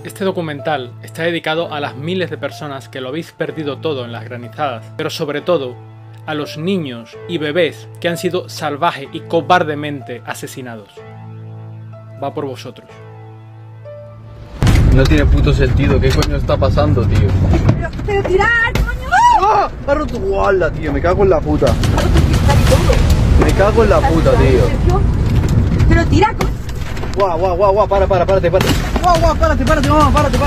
Este documental está dedicado a las miles de personas que lo habéis perdido todo en las granizadas, pero sobre todo a los niños y bebés que han sido salvaje y cobardemente asesinados. Va por vosotros. No tiene puto sentido, ¿qué coño está pasando, tío? ¡Pero tirar, coño! ¡Ah! ¡Ha roto tu guarda, tío! Me cago en la puta. Me cago en la puta, tío. ¡Pero tira, coño! Guau, párate. Guau, párate, mamá, párate.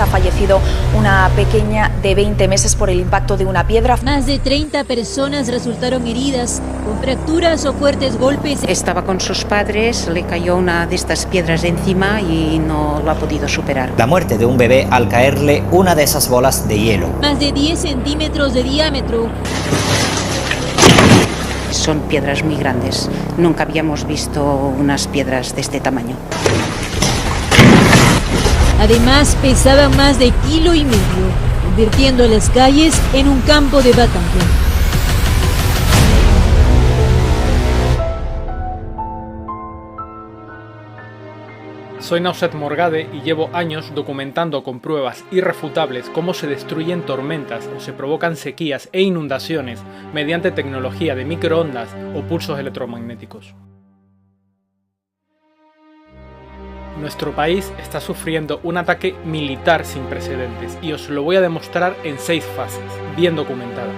Ha fallecido una pequeña de 20 meses por el impacto de una piedra. Más de 30 personas resultaron heridas con fracturas o fuertes golpes. Estaba con sus padres, le cayó una de estas piedras de encima y no lo ha podido superar. La muerte de un bebé al caerle una de esas bolas de hielo. Más de 10 centímetros de diámetro. Son piedras muy grandes. Nunca habíamos visto unas piedras de este tamaño. Además, pesaban más de 1,5 kilos, convirtiendo las calles en un campo de batalla. Soy Nauset Morgade y llevo años documentando con pruebas irrefutables cómo se destruyen tormentas o se provocan sequías e inundaciones mediante tecnología de microondas o pulsos electromagnéticos. Nuestro país está sufriendo un ataque militar sin precedentes y os lo voy a demostrar en 6 fases, bien documentadas.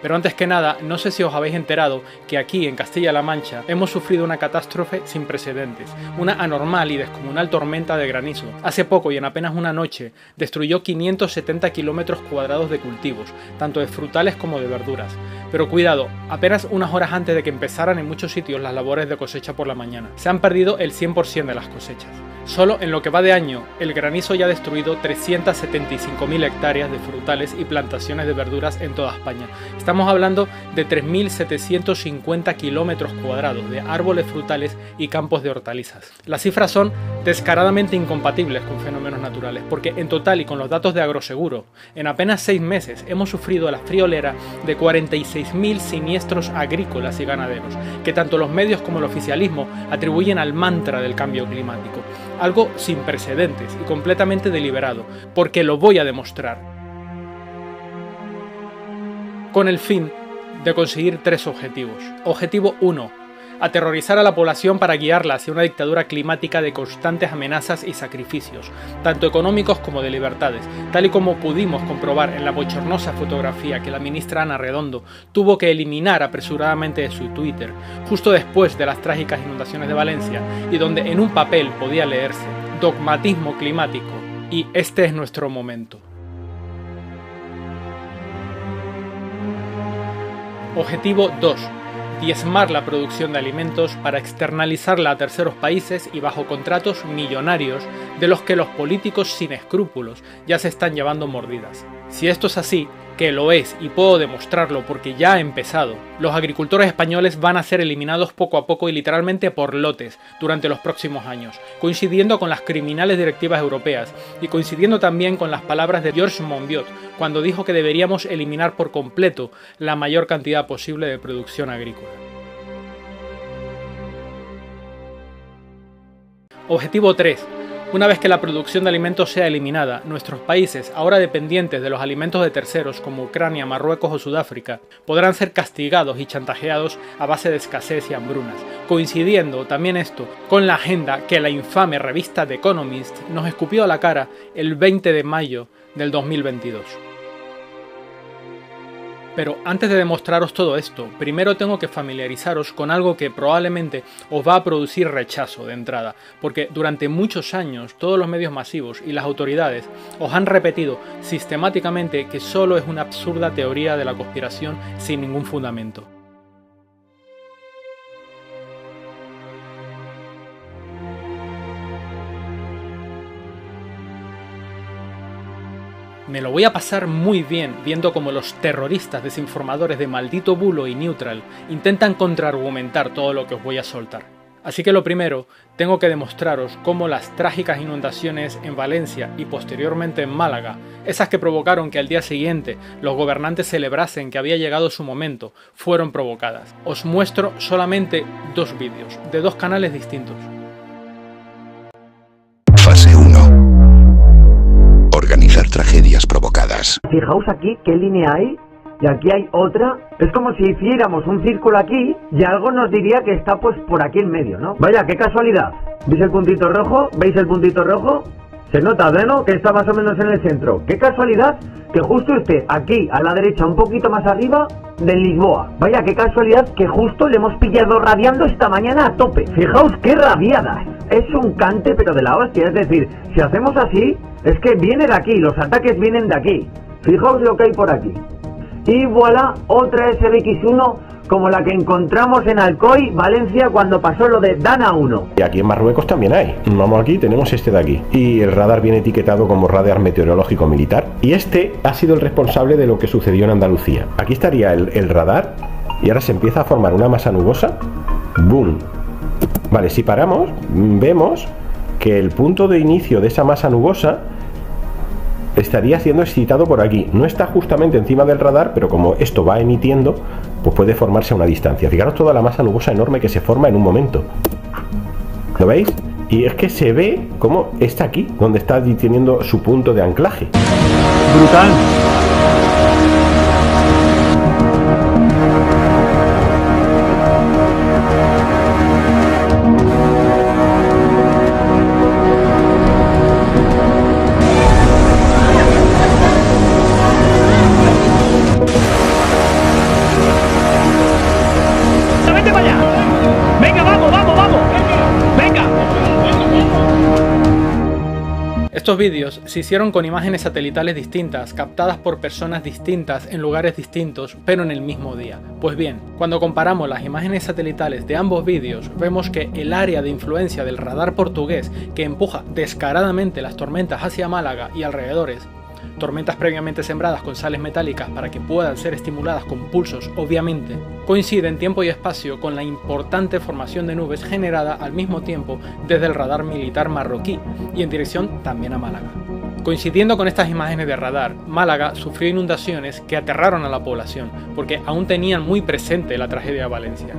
Pero antes que nada, no sé si os habéis enterado que aquí en Castilla-La Mancha hemos sufrido una catástrofe sin precedentes, una anormal y descomunal tormenta de granizo. Hace poco y en apenas una noche destruyó 570 kilómetros cuadrados de cultivos, tanto de frutales como de verduras. Pero cuidado, apenas unas horas antes de que empezaran en muchos sitios las labores de cosecha por la mañana. Se han perdido el 100% de las cosechas. Solo en lo que va de año, el granizo ya ha destruido 375.000 hectáreas de frutales y plantaciones de verduras en toda España. Estamos hablando de 3.750 kilómetros cuadrados de árboles frutales y campos de hortalizas. Las cifras son descaradamente incompatibles con fenómenos naturales, porque en total y con los datos de Agroseguro, en apenas 6 meses hemos sufrido la friolera de 46.000 siniestros agrícolas y ganaderos, que tanto los medios como el oficialismo atribuyen al mantra del cambio climático. Algo sin precedentes y completamente deliberado, porque lo voy a demostrar. Con el fin de conseguir 3 objetivos. Objetivo 1. Aterrorizar a la población para guiarla hacia una dictadura climática de constantes amenazas y sacrificios, tanto económicos como de libertades, tal y como pudimos comprobar en la bochornosa fotografía que la ministra Ana Redondo tuvo que eliminar apresuradamente de su Twitter, justo después de las trágicas inundaciones de Valencia, y donde en un papel podía leerse dogmatismo climático y este es nuestro momento. Objetivo 2. Diezmar la producción de alimentos para externalizarla a terceros países y bajo contratos millonarios de los que los políticos sin escrúpulos ya se están llevando mordidas. Si esto es así, que lo es y puedo demostrarlo porque ya ha empezado, los agricultores españoles van a ser eliminados poco a poco y literalmente por lotes durante los próximos años, coincidiendo con las criminales directivas europeas y coincidiendo también con las palabras de Georges Monbiot cuando dijo que deberíamos eliminar por completo la mayor cantidad posible de producción agrícola. Objetivo 3. Una vez que la producción de alimentos sea eliminada, nuestros países, ahora dependientes de los alimentos de terceros como Ucrania, Marruecos o Sudáfrica, podrán ser castigados y chantajeados a base de escasez y hambrunas, coincidiendo también esto con la agenda que la infame revista The Economist nos escupió a la cara el 20 de mayo del 2022. Pero antes de demostraros todo esto, primero tengo que familiarizaros con algo que probablemente os va a producir rechazo de entrada, porque durante muchos años todos los medios masivos y las autoridades os han repetido sistemáticamente que solo es una absurda teoría de la conspiración sin ningún fundamento. Me lo voy a pasar muy bien viendo cómo los terroristas desinformadores de Maldito Bulo y Neutral intentan contraargumentar todo lo que os voy a soltar. Así que lo primero, tengo que demostraros cómo las trágicas inundaciones en Valencia y posteriormente en Málaga, esas que provocaron que al día siguiente los gobernantes celebrasen que había llegado su momento, fueron provocadas. Os muestro solamente 2 vídeos, de 2 canales distintos. Fase 1. Organizar tragedias provocadas. Fijaos aquí qué línea hay y aquí hay otra. Es como si hiciéramos un círculo aquí y algo nos diría que está pues por aquí en medio, ¿no? Vaya, qué casualidad. ¿Veis el puntito rojo? ¿Veis el puntito rojo? Se nota, ¿no? Que está más o menos en el centro. Qué casualidad que justo esté aquí a la derecha, un poquito más arriba de Lisboa. Vaya, qué casualidad que justo le hemos pillado radiando esta mañana a tope. Fijaos qué radiadas. Es un cante pero de la hostia. Es decir, si hacemos así, es que viene de aquí, los ataques vienen de aquí. Fijaos lo que hay por aquí. Y voilà, otra SBX1 como la que encontramos en Alcoy, Valencia, cuando pasó lo de Dana 1. Y aquí en Marruecos también hay. Vamos aquí, tenemos este de aquí. Y el radar viene etiquetado como radar meteorológico militar. Y este ha sido el responsable de lo que sucedió en Andalucía. Aquí estaría el radar y ahora se empieza a formar una masa nubosa. ¡Boom! Vale, si paramos, vemos que el punto de inicio de esa masa nubosa estaría siendo excitado por aquí. No está justamente encima del radar, pero como esto va emitiendo, pues puede formarse a una distancia. Fijaros toda la masa nubosa enorme que se forma en un momento. ¿Lo veis? Y es que se ve como está aquí, donde está teniendo su punto de anclaje. Brutal. Estos vídeos se hicieron con imágenes satelitales distintas, captadas por personas distintas en lugares distintos, pero en el mismo día. Pues bien, cuando comparamos las imágenes satelitales de ambos vídeos, vemos que el área de influencia del radar portugués, que empuja descaradamente las tormentas hacia Málaga y alrededores, tormentas previamente sembradas con sales metálicas para que puedan ser estimuladas con pulsos, obviamente, coincide en tiempo y espacio con la importante formación de nubes generada al mismo tiempo desde el radar militar marroquí y en dirección también a Málaga. Coincidiendo con estas imágenes de radar, Málaga sufrió inundaciones que aterraron a la población porque aún tenían muy presente la tragedia de Valencia.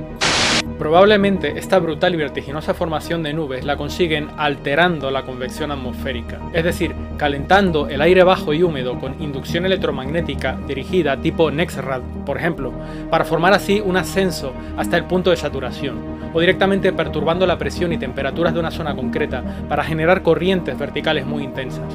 Probablemente esta brutal y vertiginosa formación de nubes la consiguen alterando la convección atmosférica, es decir, calentando el aire bajo y húmedo con inducción electromagnética dirigida tipo NEXRAD, por ejemplo, para formar así un ascenso hasta el punto de saturación, o directamente perturbando la presión y temperaturas de una zona concreta para generar corrientes verticales muy intensas.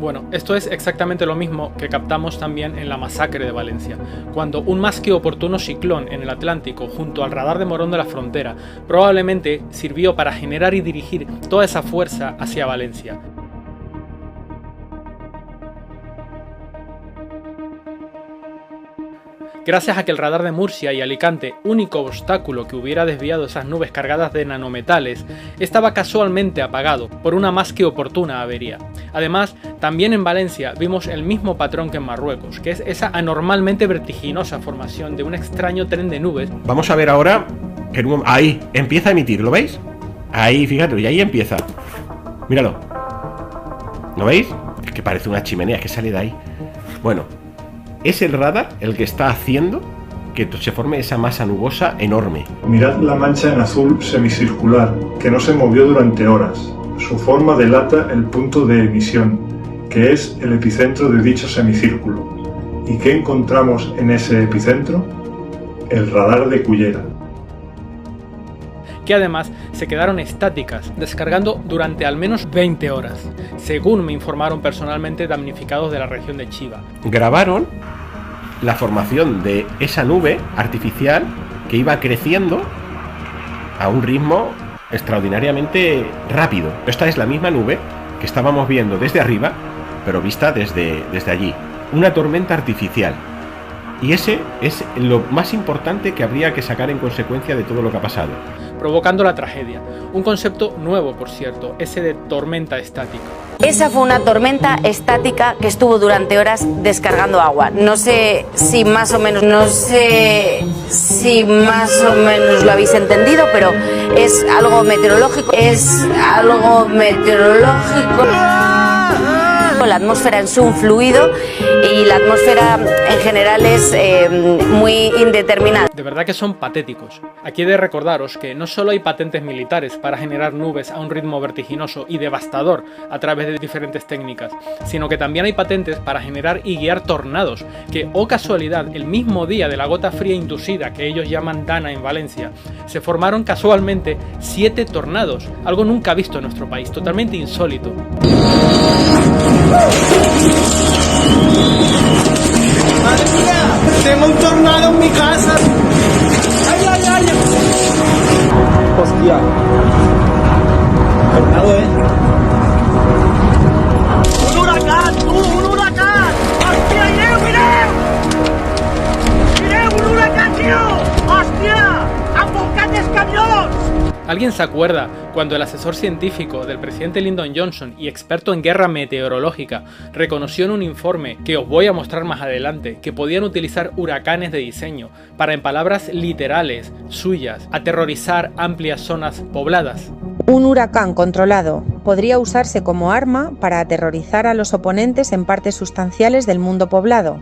Bueno, esto es exactamente lo mismo que captamos también en la masacre de Valencia, cuando un más que oportuno ciclón en el Atlántico junto al radar de Morón de la Frontera probablemente sirvió para generar y dirigir toda esa fuerza hacia Valencia. Gracias a que el radar de Murcia y Alicante, único obstáculo que hubiera desviado esas nubes cargadas de nanometales, estaba casualmente apagado por una más que oportuna avería. Además, también en Valencia vimos el mismo patrón que en Marruecos, que es esa anormalmente vertiginosa formación de un extraño tren de nubes. Vamos a ver ahora, ahí, empieza a emitir, ¿lo veis? Ahí, fíjate, y ahí empieza. Míralo. ¿Lo veis? Es que parece una chimenea, es que sale de ahí. Bueno, es el radar el que está haciendo que se forme esa masa nubosa enorme. Mirad la mancha en azul semicircular, que no se movió durante horas. Su forma delata el punto de emisión, que es el epicentro de dicho semicírculo. ¿Y qué encontramos en ese epicentro? El radar de Cullera, que además se quedaron estáticas, descargando durante al menos 20 horas, según me informaron personalmente damnificados de la región de Chiva. Grabaron la formación de esa nube artificial que iba creciendo a un ritmo extraordinariamente rápido. Esta es la misma nube que estábamos viendo desde arriba, pero vista desde allí. Una tormenta artificial. Y ese es lo más importante que habría que sacar en consecuencia de todo lo que ha pasado. Provocando la tragedia. Un concepto nuevo, por cierto, ese de tormenta estática. Esa fue una tormenta estática que estuvo durante horas descargando agua. No sé si más o menos lo habéis entendido, pero es algo meteorológico. la atmósfera en sí un fluido y la atmósfera en general es muy indeterminada. De verdad que son patéticos. Aquí he de recordaros que no solo hay patentes militares para generar nubes a un ritmo vertiginoso y devastador a través de diferentes técnicas, sino que también hay patentes para generar y guiar tornados, que, oh casualidad, el mismo día de la gota fría inducida que ellos llaman Dana en Valencia, se formaron casualmente 7 tornados, algo nunca visto en nuestro país, totalmente insólito. ¡Madre mía! ¡Tengo un tornado en mi casa! ¡Ay, ay, ay! ¡Hostia! Tornado, ¡Un huracán! ¡Tú! ¡Un huracán! ¡Hostia, Ireu, Ireu! ¡Ireu, un huracán, tío! ¡Hostia! ¡Envolcates camions! ¿Alguien se acuerda cuando el asesor científico del presidente Lyndon Johnson y experto en guerra meteorológica reconoció en un informe, que os voy a mostrar más adelante, que podían utilizar huracanes de diseño para, en palabras literales suyas, aterrorizar amplias zonas pobladas? Un huracán controlado podría usarse como arma para aterrorizar a los oponentes en partes sustanciales del mundo poblado.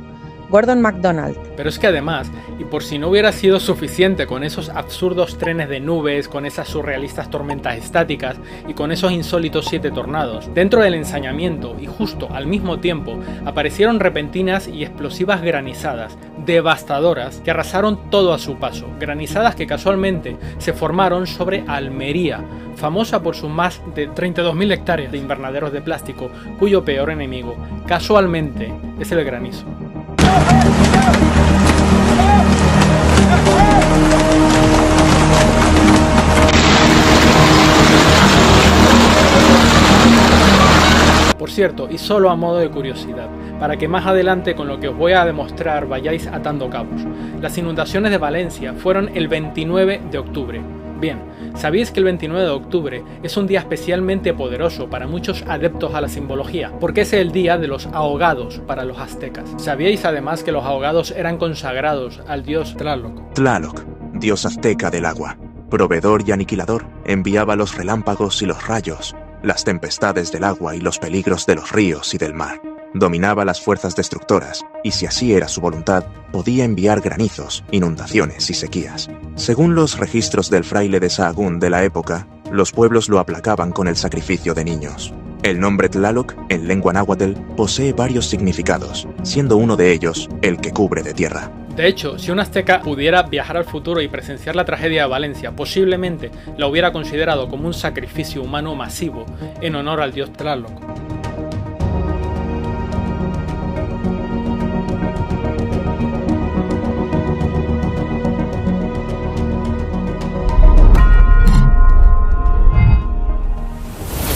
Gordon MacDonald. Pero es que además, y por si no hubiera sido suficiente con esos absurdos trenes de nubes, con esas surrealistas tormentas estáticas y con esos insólitos 7 tornados, dentro del ensañamiento y justo al mismo tiempo aparecieron repentinas y explosivas granizadas, devastadoras, que arrasaron todo a su paso, granizadas que casualmente se formaron sobre Almería, famosa por sus más de 32.000 hectáreas de invernaderos de plástico, cuyo peor enemigo, casualmente, es el granizo. Por cierto, y solo a modo de curiosidad, para que más adelante con lo que os voy a demostrar vayáis atando cabos, las inundaciones de Valencia fueron el 29 de octubre. Bien, ¿sabéis que el 29 de octubre es un día especialmente poderoso para muchos adeptos a la simbología? Porque es el día de los ahogados para los aztecas. ¿Sabíais además que los ahogados eran consagrados al dios Tlaloc? Tlaloc, dios azteca del agua, proveedor y aniquilador, enviaba los relámpagos y los rayos, las tempestades del agua y los peligros de los ríos y del mar. Dominaba las fuerzas destructoras, y si así era su voluntad, podía enviar granizos, inundaciones y sequías. Según los registros del fraile de Sahagún de la época, los pueblos lo aplacaban con el sacrificio de niños. El nombre Tlaloc, en lengua náhuatl, posee varios significados, siendo uno de ellos el que cubre de tierra. De hecho, si un azteca pudiera viajar al futuro y presenciar la tragedia de Valencia, posiblemente la hubiera considerado como un sacrificio humano masivo en honor al dios Tlaloc.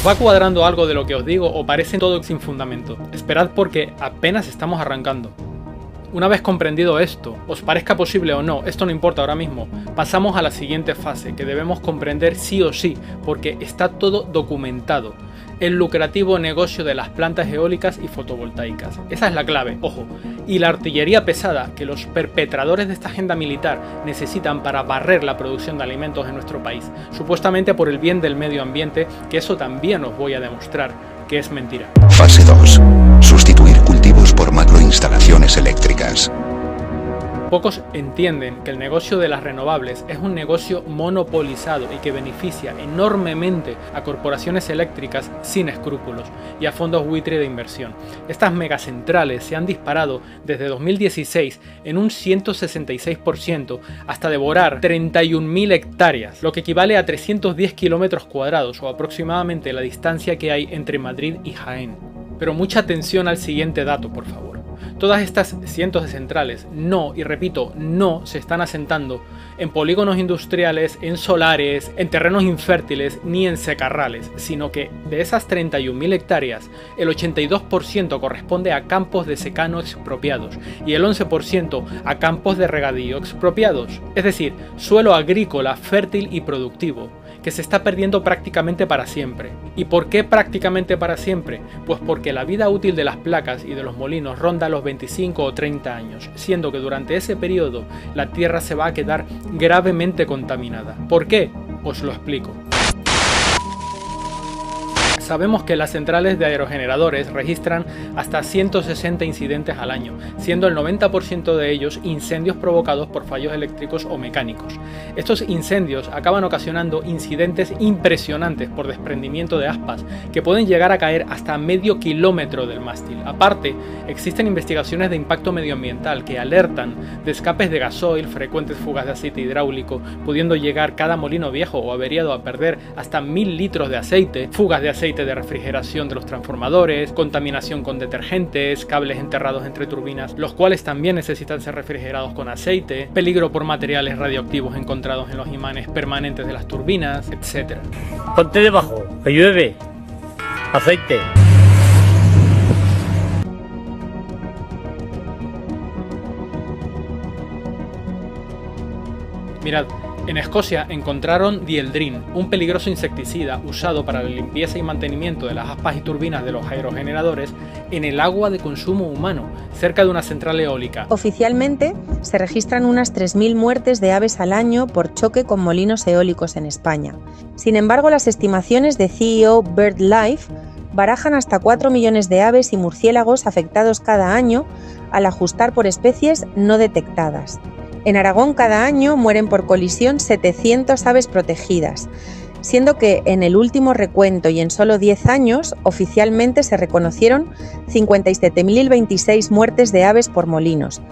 ¿Os va cuadrando algo de lo que os digo o parece todo sin fundamento? Esperad porque apenas estamos arrancando. Una vez comprendido esto, os parezca posible o no, esto no importa ahora mismo, pasamos a la siguiente fase que debemos comprender sí o sí, porque está todo documentado. El lucrativo negocio de las plantas eólicas y fotovoltaicas. Esa es la clave, ojo. Y la artillería pesada que los perpetradores de esta agenda militar necesitan para barrer la producción de alimentos en nuestro país, supuestamente por el bien del medio ambiente, que eso también os voy a demostrar que es mentira. Fase 2. Sustituir cultivos por macroinstalaciones eléctricas. Pocos entienden que el negocio de las renovables es un negocio monopolizado y que beneficia enormemente a corporaciones eléctricas sin escrúpulos y a fondos buitre de inversión. Estas megacentrales se han disparado desde 2016 en un 166% hasta devorar 31.000 hectáreas, lo que equivale a 310 kilómetros cuadrados o aproximadamente la distancia que hay entre Madrid y Jaén. Pero mucha atención al siguiente dato, por favor. Todas estas cientos de centrales no, y repito, no se están asentando en polígonos industriales, en solares, en terrenos infértiles ni en secarrales, sino que de esas 31.000 hectáreas, el 82% corresponde a campos de secano expropiados y el 11% a campos de regadío expropiados, es decir, suelo agrícola fértil y productivo, que se está perdiendo prácticamente para siempre. ¿Y por qué prácticamente para siempre? Pues porque la vida útil de las placas y de los molinos ronda los 25 o 30 años, siendo que durante ese periodo la tierra se va a quedar gravemente contaminada. ¿Por qué? Os lo explico. Sabemos que las centrales de aerogeneradores registran hasta 160 incidentes al año, siendo el 90% de ellos incendios provocados por fallos eléctricos o mecánicos. Estos incendios acaban ocasionando incidentes impresionantes por desprendimiento de aspas que pueden llegar a caer hasta medio kilómetro del mástil. Aparte, existen investigaciones de impacto medioambiental que alertan de escapes de gasoil, frecuentes fugas de aceite hidráulico, pudiendo llegar cada molino viejo o averiado a perder hasta 1000 litros de aceite, fugas de aceite de refrigeración de los transformadores, contaminación con detergentes, cables enterrados entre turbinas, los cuales también necesitan ser refrigerados con aceite, peligro por materiales radioactivos encontrados en los imanes permanentes de las turbinas, etc. Ponte debajo, que llueve. Aceite. Mirad, en Escocia encontraron dieldrin, un peligroso insecticida usado para la limpieza y mantenimiento de las aspas y turbinas de los aerogeneradores, en el agua de consumo humano, cerca de una central eólica. Oficialmente, se registran unas 3.000 muertes de aves al año por choque con molinos eólicos en España. Sin embargo, las estimaciones de CEO BirdLife barajan hasta 4 millones de aves y murciélagos afectados cada año al ajustar por especies no detectadas. En Aragón cada año mueren por colisión 700 aves protegidas, siendo que en el último recuento y en solo 10 años oficialmente se reconocieron 57.026 muertes de aves por molinos,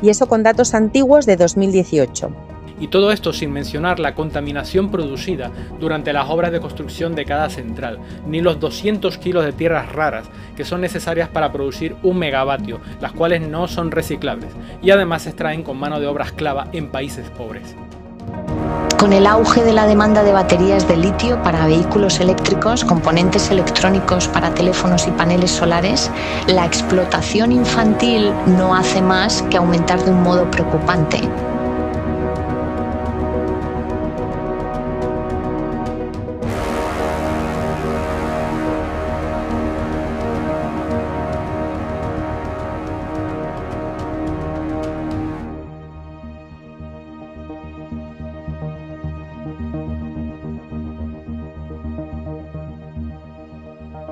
y eso con datos antiguos de 2018. Y todo esto sin mencionar la contaminación producida durante las obras de construcción de cada central, ni los 200 kilos de tierras raras que son necesarias para producir 1 megavatio, las cuales no son reciclables, y además se extraen con mano de obra esclava en países pobres. Con el auge de la demanda de baterías de litio para vehículos eléctricos, componentes electrónicos para teléfonos y paneles solares, la explotación infantil no hace más que aumentar de un modo preocupante.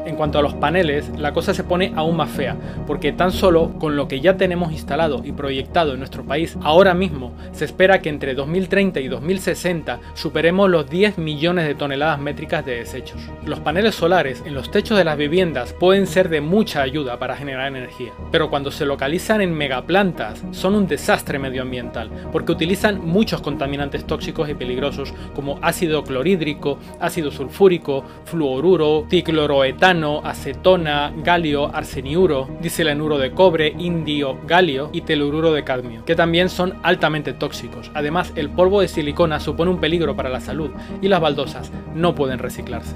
En cuanto a los paneles, la cosa se pone aún más fea, porque tan solo con lo que ya tenemos instalado y proyectado en nuestro país ahora mismo, se espera que entre 2030 y 2060 superemos los 10 millones de toneladas métricas de desechos. Los paneles solares en los techos de las viviendas pueden ser de mucha ayuda para generar energía, pero cuando se localizan en megaplantas son un desastre medioambiental, porque utilizan muchos contaminantes tóxicos y peligrosos como ácido clorhídrico, ácido sulfúrico, fluoruro, dicloroetano, acetona, galio, arseniuro, diselenuro de cobre, indio, galio y telururo de cadmio, que también son altamente tóxicos. Además, el polvo de silicona supone un peligro para la salud y las baldosas no pueden reciclarse.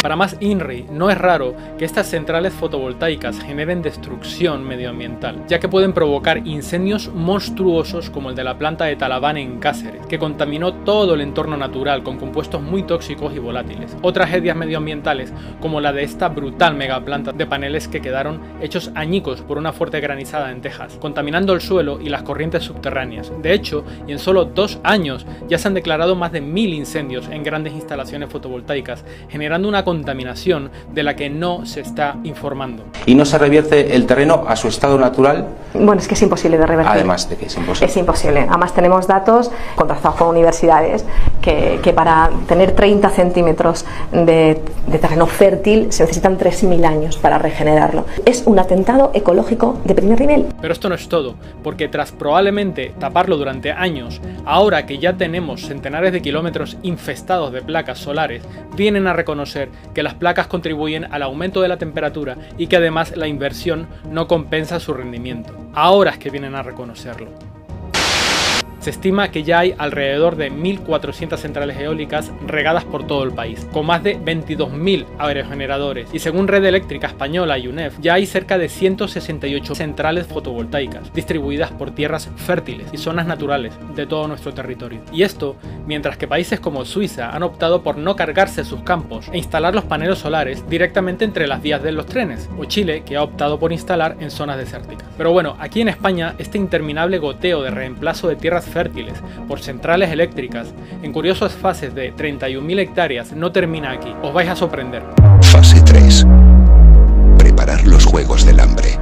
Para más INRI, no es raro que estas centrales fotovoltaicas generen destrucción medioambiental, ya que pueden provocar incendios monstruosos como el de la planta de Talaván en Cáceres, que contaminó todo el entorno natural con compuestos muy tóxicos y volátiles. O tragedias medioambientales como la de esta brutal megaplanta de paneles que quedaron hechos añicos por una fuerte granizada en Texas, contaminando el suelo y las corrientes subterráneas. De hecho, y en solo 2 años ya se han declarado más de 1000 incendios en grandes instalaciones fotovoltaicas, generando una contaminación de la que no se está informando. ¿Y no se revierte el terreno a su estado natural? Bueno, es que es imposible de revertir. Además de que es imposible. Es imposible. Además tenemos datos contrastados con universidades que para tener 30 centímetros de terreno fértil se necesitan 3000 años para regenerarlo. Es un atentado ecológico de primer nivel. Pero esto no es todo, porque tras probablemente taparlo durante años, ahora que ya tenemos centenares de kilómetros infestados de placas solares, vienen a reconocer que las placas contribuyen al aumento de la temperatura y que además la inversión no compensa su rendimiento. Ahora es que vienen a reconocerlo. Se estima que ya hay alrededor de 1.400 centrales eólicas regadas por todo el país, con más de 22.000 aerogeneradores, y según Red Eléctrica Española y UNEF, ya hay cerca de 168 centrales fotovoltaicas, distribuidas por tierras fértiles y zonas naturales de todo nuestro territorio. Y esto, mientras que países como Suiza han optado por no cargarse sus campos e instalar los paneles solares directamente entre las vías de los trenes, o Chile, que ha optado por instalar en zonas desérticas. Pero bueno, aquí en España, este interminable goteo de reemplazo de tierras fértiles por centrales eléctricas en curiosas fases de 31.000 hectáreas no termina aquí. Os vais a sorprender. Fase 3. Preparar los Juegos del Hambre.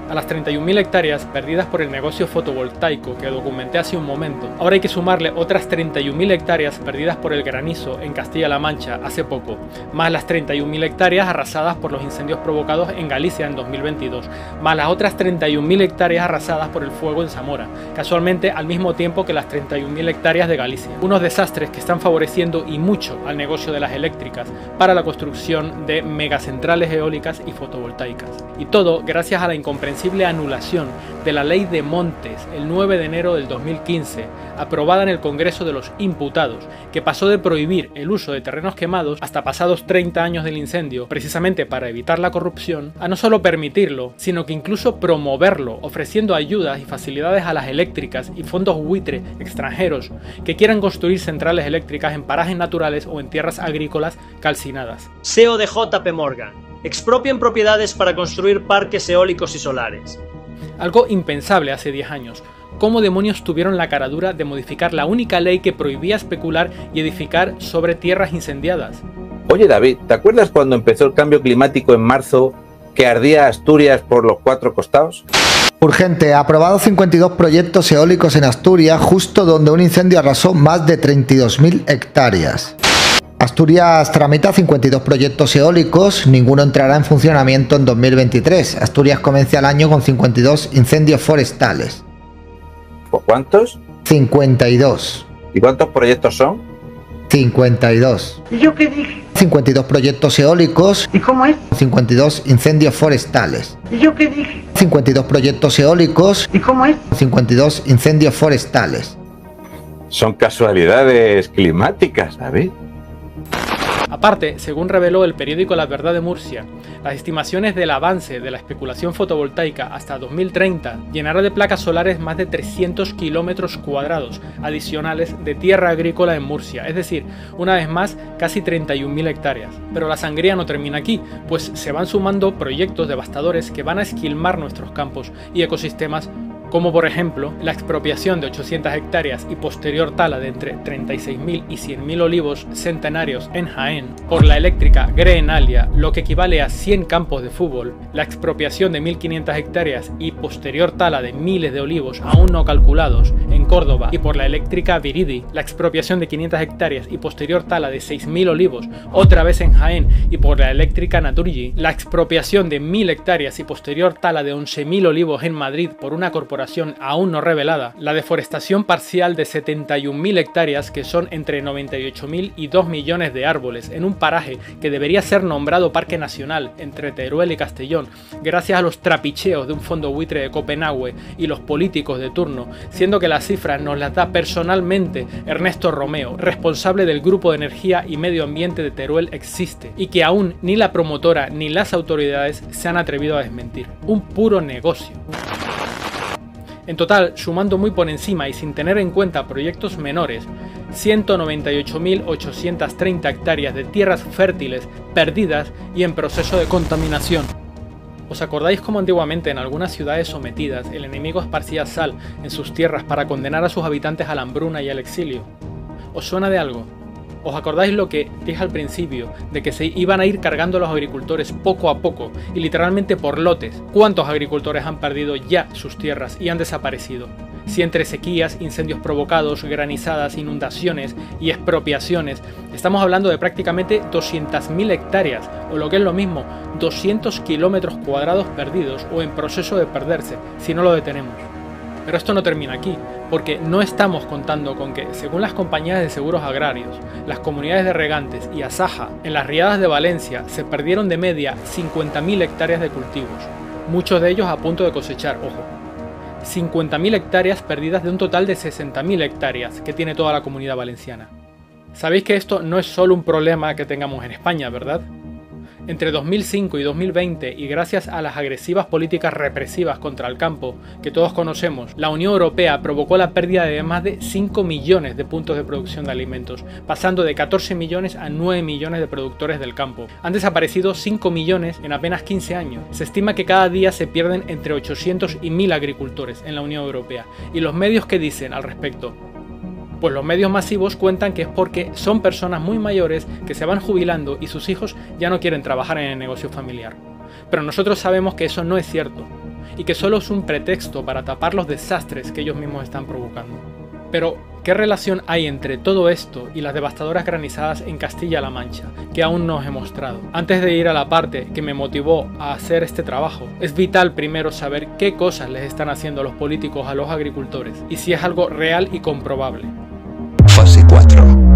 A las 31.000 hectáreas perdidas por el negocio fotovoltaico que documenté hace un momento, ahora hay que sumarle otras 31.000 hectáreas perdidas por el granizo en Castilla-La Mancha hace poco, más las 31.000 hectáreas arrasadas por los incendios provocados en Galicia en 2022, más las otras 31.000 hectáreas arrasadas por el fuego en Zamora, casualmente al mismo tiempo que las 31.000 hectáreas de Galicia. Unos desastres que están favoreciendo y mucho al negocio de las eléctricas para la construcción de megacentrales eólicas y fotovoltaicas. Y todo gracias a la incomprensible anulación de la Ley de Montes el 9 de enero del 2015, aprobada en el Congreso de los Imputados, que pasó de prohibir el uso de terrenos quemados hasta pasados 30 años del incendio, precisamente para evitar la corrupción, a no solo permitirlo, sino que incluso promoverlo, ofreciendo ayudas y facilidades a las eléctricas y fondos buitre extranjeros que quieran construir centrales eléctricas en parajes naturales o en tierras agrícolas calcinadas. CEO de JP Morgan. Expropian propiedades para construir parques eólicos y solares. Algo impensable hace 10 años. ¿Cómo demonios tuvieron la caradura de modificar la única ley que prohibía especular y edificar sobre tierras incendiadas? Oye David, ¿te acuerdas cuando empezó el cambio climático en marzo que ardía Asturias por los 4 costados? Urgente, aprobado 52 proyectos eólicos en Asturias, justo donde un incendio arrasó más de 32.000 hectáreas. Asturias tramita 52 proyectos eólicos, ninguno entrará en funcionamiento en 2023. Asturias comienza el año con 52 incendios forestales. ¿Por cuántos? 52. ¿Y cuántos proyectos son? 52. ¿Y yo qué dije? 52 proyectos eólicos. ¿Y cómo es? 52 incendios forestales. ¿Y yo qué dije? 52 proyectos eólicos. ¿Y cómo es? 52 incendios forestales. Son casualidades climáticas, David. Aparte, según reveló el periódico La Verdad de Murcia, las estimaciones del avance de la especulación fotovoltaica hasta 2030 llenará de placas solares más de 300 kilómetros cuadrados adicionales de tierra agrícola en Murcia, es decir, una vez más, casi 31.000 hectáreas. Pero la sangría no termina aquí, pues se van sumando proyectos devastadores que van a esquilmar nuestros campos y ecosistemas, como por ejemplo la expropiación de 800 hectáreas y posterior tala de entre 36.000 y 100.000 olivos centenarios en Jaén por la eléctrica Greenalia, lo que equivale a 100 campos de fútbol, la expropiación de 1.500 hectáreas y posterior tala de miles de olivos aún no calculados en Córdoba y por la eléctrica Viridi, la expropiación de 500 hectáreas y posterior tala de 6.000 olivos otra vez en Jaén y por la eléctrica Naturgy, la expropiación de 1.000 hectáreas y posterior tala de 11.000 olivos en Madrid por una corporación aún no revelada, la deforestación parcial de 71.000 hectáreas que son entre 98.000 y 2 millones de árboles en un paraje que debería ser nombrado Parque Nacional entre Teruel y Castellón gracias a los trapicheos de un fondo buitre de Copenhague y los políticos de turno, siendo que las cifras nos las da personalmente Ernesto Romeo, responsable del Grupo de Energía y Medio Ambiente de Teruel Existe, y que aún ni la promotora ni las autoridades se han atrevido a desmentir. Un puro negocio. En total, sumando muy por encima y sin tener en cuenta proyectos menores, 198.830 hectáreas de tierras fértiles perdidas y en proceso de contaminación. ¿Os acordáis cómo antiguamente en algunas ciudades sometidas el enemigo esparcía sal en sus tierras para condenar a sus habitantes a la hambruna y al exilio? ¿Os suena de algo? ¿Os acordáis lo que dije al principio, de que se iban a ir cargando los agricultores poco a poco y literalmente por lotes? ¿Cuántos agricultores han perdido ya sus tierras y han desaparecido? Si entre sequías, incendios provocados, granizadas, inundaciones y expropiaciones, estamos hablando de prácticamente 200.000 hectáreas, o lo que es lo mismo, 200 kilómetros cuadrados perdidos o en proceso de perderse, si no lo detenemos. Pero esto no termina aquí, porque no estamos contando con que, según las compañías de seguros agrarios, las comunidades de regantes y Asaja, en las riadas de Valencia se perdieron de media 50.000 hectáreas de cultivos, muchos de ellos a punto de cosechar, ojo. 50.000 hectáreas perdidas de un total de 60.000 hectáreas que tiene toda la comunidad valenciana. Sabéis que esto no es solo un problema que tengamos en España, ¿verdad? Entre 2005 y 2020, y gracias a las agresivas políticas represivas contra el campo que todos conocemos, la Unión Europea provocó la pérdida de más de 5 millones de puntos de producción de alimentos, pasando de 14 millones a 9 millones de productores del campo. Han desaparecido 5 millones en apenas 15 años. Se estima que cada día se pierden entre 800 y 1000 agricultores en la Unión Europea. ¿Y los medios qué dicen al respecto? Pues los medios masivos cuentan que es porque son personas muy mayores que se van jubilando y sus hijos ya no quieren trabajar en el negocio familiar. Pero nosotros sabemos que eso no es cierto y que solo es un pretexto para tapar los desastres que ellos mismos están provocando. Pero, ¿qué relación hay entre todo esto y las devastadoras granizadas en Castilla-La Mancha, que aún no os he mostrado? Antes de ir a la parte que me motivó a hacer este trabajo, es vital primero saber qué cosas les están haciendo los políticos a los agricultores y si es algo real y comprobable. Fase 4.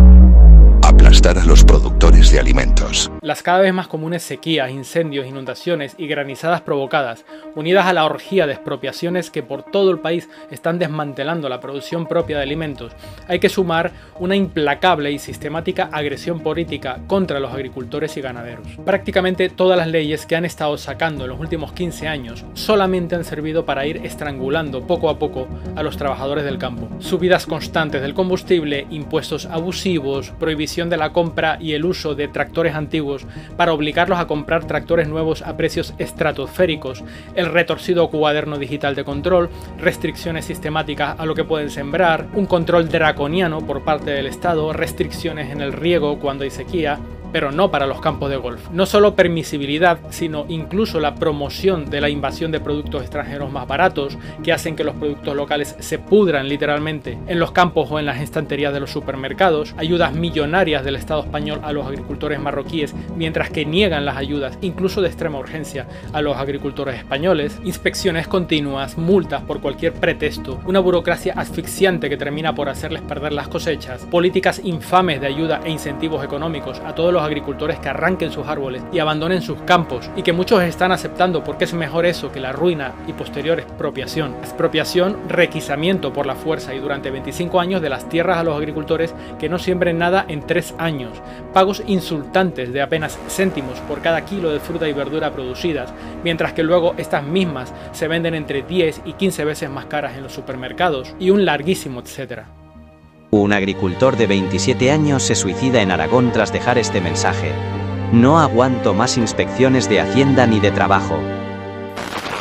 Aplastar a los productores de alimentos. Las cada vez más comunes sequías, incendios, inundaciones y granizadas provocadas, unidas a la orgía de expropiaciones que por todo el país están desmantelando la producción propia de alimentos, hay que sumar una implacable y sistemática agresión política contra los agricultores y ganaderos. Prácticamente todas las leyes que han estado sacando en los últimos 15 años solamente han servido para ir estrangulando poco a poco a los trabajadores del campo. Subidas constantes del combustible, impuestos abusivos, prohibición de la compra y el uso de tractores antiguos para obligarlos a comprar tractores nuevos a precios estratosféricos, el retorcido cuaderno digital de control, restricciones sistemáticas a lo que pueden sembrar, un control draconiano por parte del Estado, restricciones en el riego cuando hay sequía, pero no para los campos de golf. No solo permisibilidad, sino incluso la promoción de la invasión de productos extranjeros más baratos, que hacen que los productos locales se pudran literalmente en los campos o en las estanterías de los supermercados, ayudas millonarias del Estado español a los agricultores marroquíes, mientras que niegan las ayudas, incluso de extrema urgencia, a los agricultores españoles, inspecciones continuas, multas por cualquier pretexto, una burocracia asfixiante que termina por hacerles perder las cosechas, políticas infames de ayuda e incentivos económicos a todos los agricultores que arranquen sus árboles y abandonen sus campos, y que muchos están aceptando porque es mejor eso que la ruina y posterior expropiación. Expropiación, requisamiento por la fuerza y durante 25 años de las tierras a los agricultores que no siembren nada en 3 años, pagos insultantes de apenas céntimos por cada kilo de fruta y verdura producidas, mientras que luego estas mismas se venden entre 10 y 15 veces más caras en los supermercados, y un larguísimo etcétera. Un agricultor de 27 años se suicida en Aragón tras dejar este mensaje: no aguanto más inspecciones de Hacienda ni de trabajo.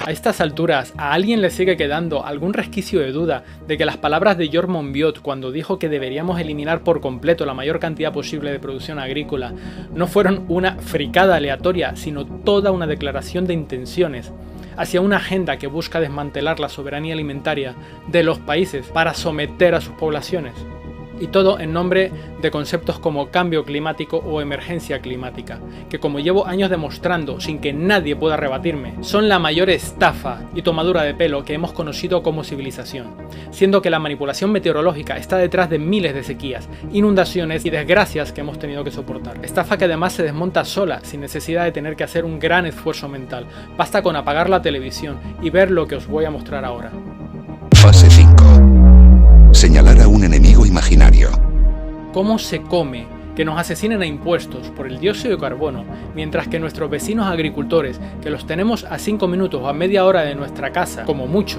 A estas alturas, ¿a alguien le sigue quedando algún resquicio de duda de que las palabras de George Monbiot cuando dijo que deberíamos eliminar por completo la mayor cantidad posible de producción agrícola no fueron una fricada aleatoria, sino toda una declaración de intenciones hacia una agenda que busca desmantelar la soberanía alimentaria de los países para someter a sus poblaciones? Y todo en nombre de conceptos como cambio climático o emergencia climática, que como llevo años demostrando sin que nadie pueda rebatirme, son la mayor estafa y tomadura de pelo que hemos conocido como civilización, siendo que la manipulación meteorológica está detrás de miles de sequías, inundaciones y desgracias que hemos tenido que soportar. Estafa que además se desmonta sola, sin necesidad de tener que hacer un gran esfuerzo mental. Basta con apagar la televisión y ver lo que os voy a mostrar ahora. Fase 5. Señalar a un enemigo imaginario. ¿Cómo se come que nos asesinen a impuestos por el dióxido de carbono, mientras que nuestros vecinos agricultores, que los tenemos a 5 minutos o a media hora de nuestra casa, como mucho,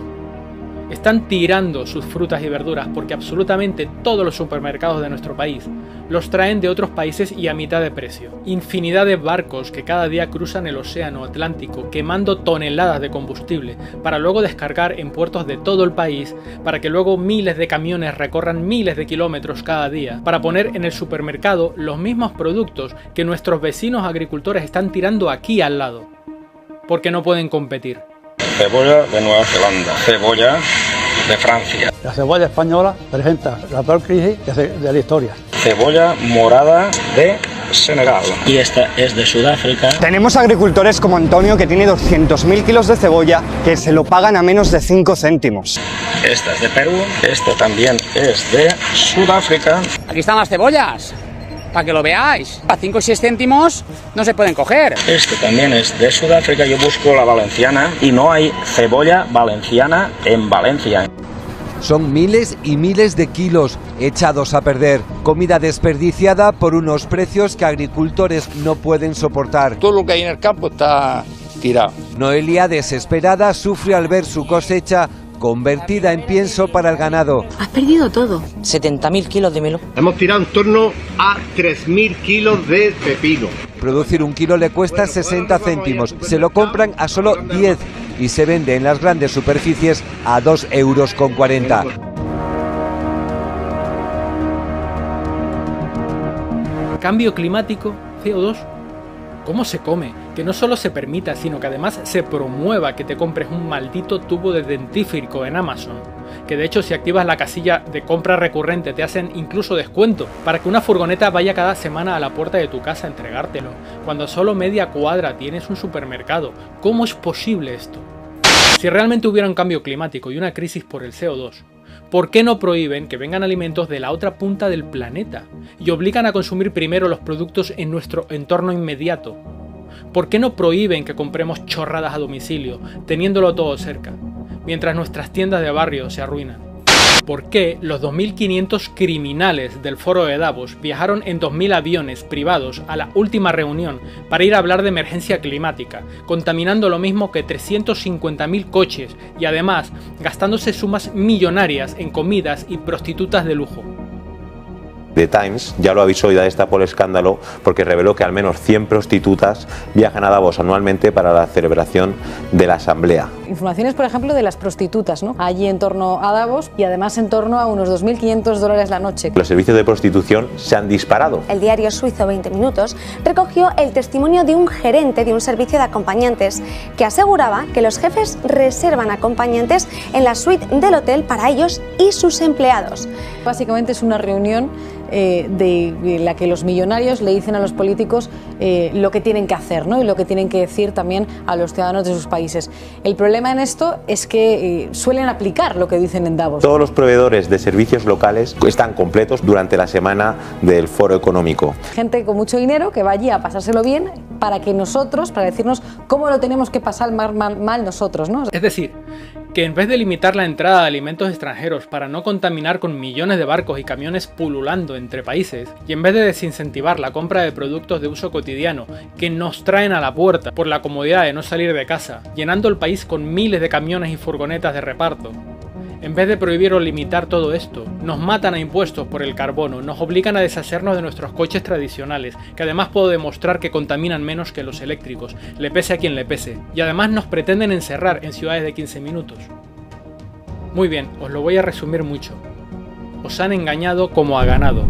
están tirando sus frutas y verduras porque absolutamente todos los supermercados de nuestro país los traen de otros países y a mitad de precio? Infinidad de barcos que cada día cruzan el océano Atlántico quemando toneladas de combustible para luego descargar en puertos de todo el país, para que luego miles de camiones recorran miles de kilómetros cada día para poner en el supermercado los mismos productos que nuestros vecinos agricultores están tirando aquí al lado, porque no pueden competir. Cebolla de Nueva Zelanda, cebolla de Francia. La cebolla española presenta la peor crisis de la historia. Cebolla morada de Senegal. Y esta es de Sudáfrica. Tenemos agricultores como Antonio que tiene 200.000 kilos de cebolla que se lo pagan a menos de 5 céntimos. Esta es de Perú, esta también es de Sudáfrica. Aquí están las cebollas, para que lo veáis. A 5 o 6 céntimos no se pueden coger. Este también es de Sudáfrica, yo busco la valenciana y no hay cebolla valenciana en Valencia. Son miles y miles de kilos echados a perder, comida desperdiciada por unos precios que agricultores no pueden soportar. Todo lo que hay en el campo está tirado. Noelia, desesperada, sufre al ver su cosecha convertida en pienso para el ganado. Has perdido todo. 70.000 kilos de melón. Hemos tirado en torno a 3.000 kilos de pepino. Producir un kilo le cuesta 60 céntimos. Se lo compran a solo 10 y se vende en las grandes superficies a 2,40 €. Cambio climático, CO2. ¿Cómo se come? Que no solo se permita, sino que además se promueva que te compres un maldito tubo de dentífrico en Amazon. Que de hecho si activas la casilla de compra recurrente te hacen incluso descuento para que una furgoneta vaya cada semana a la puerta de tu casa a entregártelo, cuando a solo media cuadra tienes un supermercado. ¿Cómo es posible esto? Si realmente hubiera un cambio climático y una crisis por el CO2, ¿por qué no prohíben que vengan alimentos de la otra punta del planeta y obligan a consumir primero los productos en nuestro entorno inmediato? ¿Por qué no prohíben que compremos chorradas a domicilio, teniéndolo todo cerca, mientras nuestras tiendas de barrio se arruinan? ¿Por qué los 2.500 criminales del foro de Davos viajaron en 2.000 aviones privados a la última reunión para ir a hablar de emergencia climática, contaminando lo mismo que 350.000 coches y además gastándose sumas millonarias en comidas y prostitutas de lujo? The Times ya lo avisó y da esta por el escándalo porque reveló que al menos 100 prostitutas viajan a Davos anualmente para la celebración de la asamblea. Informaciones, por ejemplo, de las prostitutas, ¿no? Allí en torno a Davos y además en torno a unos 2.500 dólares la noche. Los servicios de prostitución se han disparado. El diario suizo 20 Minutos recogió el testimonio de un gerente de un servicio de acompañantes que aseguraba que los jefes reservan acompañantes en la suite del hotel para ellos y sus empleados. Básicamente es una reunión de la que los millonarios le dicen a los políticos lo que tienen que hacer, ¿no? Y lo que tienen que decir también a los ciudadanos de sus países. El problema en esto es que suelen aplicar lo que dicen en Davos. Todos los proveedores de servicios locales están completos durante la semana del Foro Económico. Gente con mucho dinero que va allí a pasárselo bien para que nosotros, para decirnos cómo lo tenemos que pasar mal nosotros, ¿no? Es decir, que en vez de limitar la entrada de alimentos extranjeros para no contaminar con millones de barcos y camiones pululando entre países, y en vez de desincentivar la compra de productos de uso cotidiano que nos traen a la puerta por la comodidad de no salir de casa, llenando el país con miles de camiones y furgonetas de reparto, en vez de prohibir o limitar todo esto, nos matan a impuestos por el carbono, nos obligan a deshacernos de nuestros coches tradicionales, que además puedo demostrar que contaminan menos que los eléctricos, le pese a quien le pese, y además nos pretenden encerrar en ciudades de 15 minutos. Muy bien, os lo voy a resumir mucho. Os han engañado como a ganado.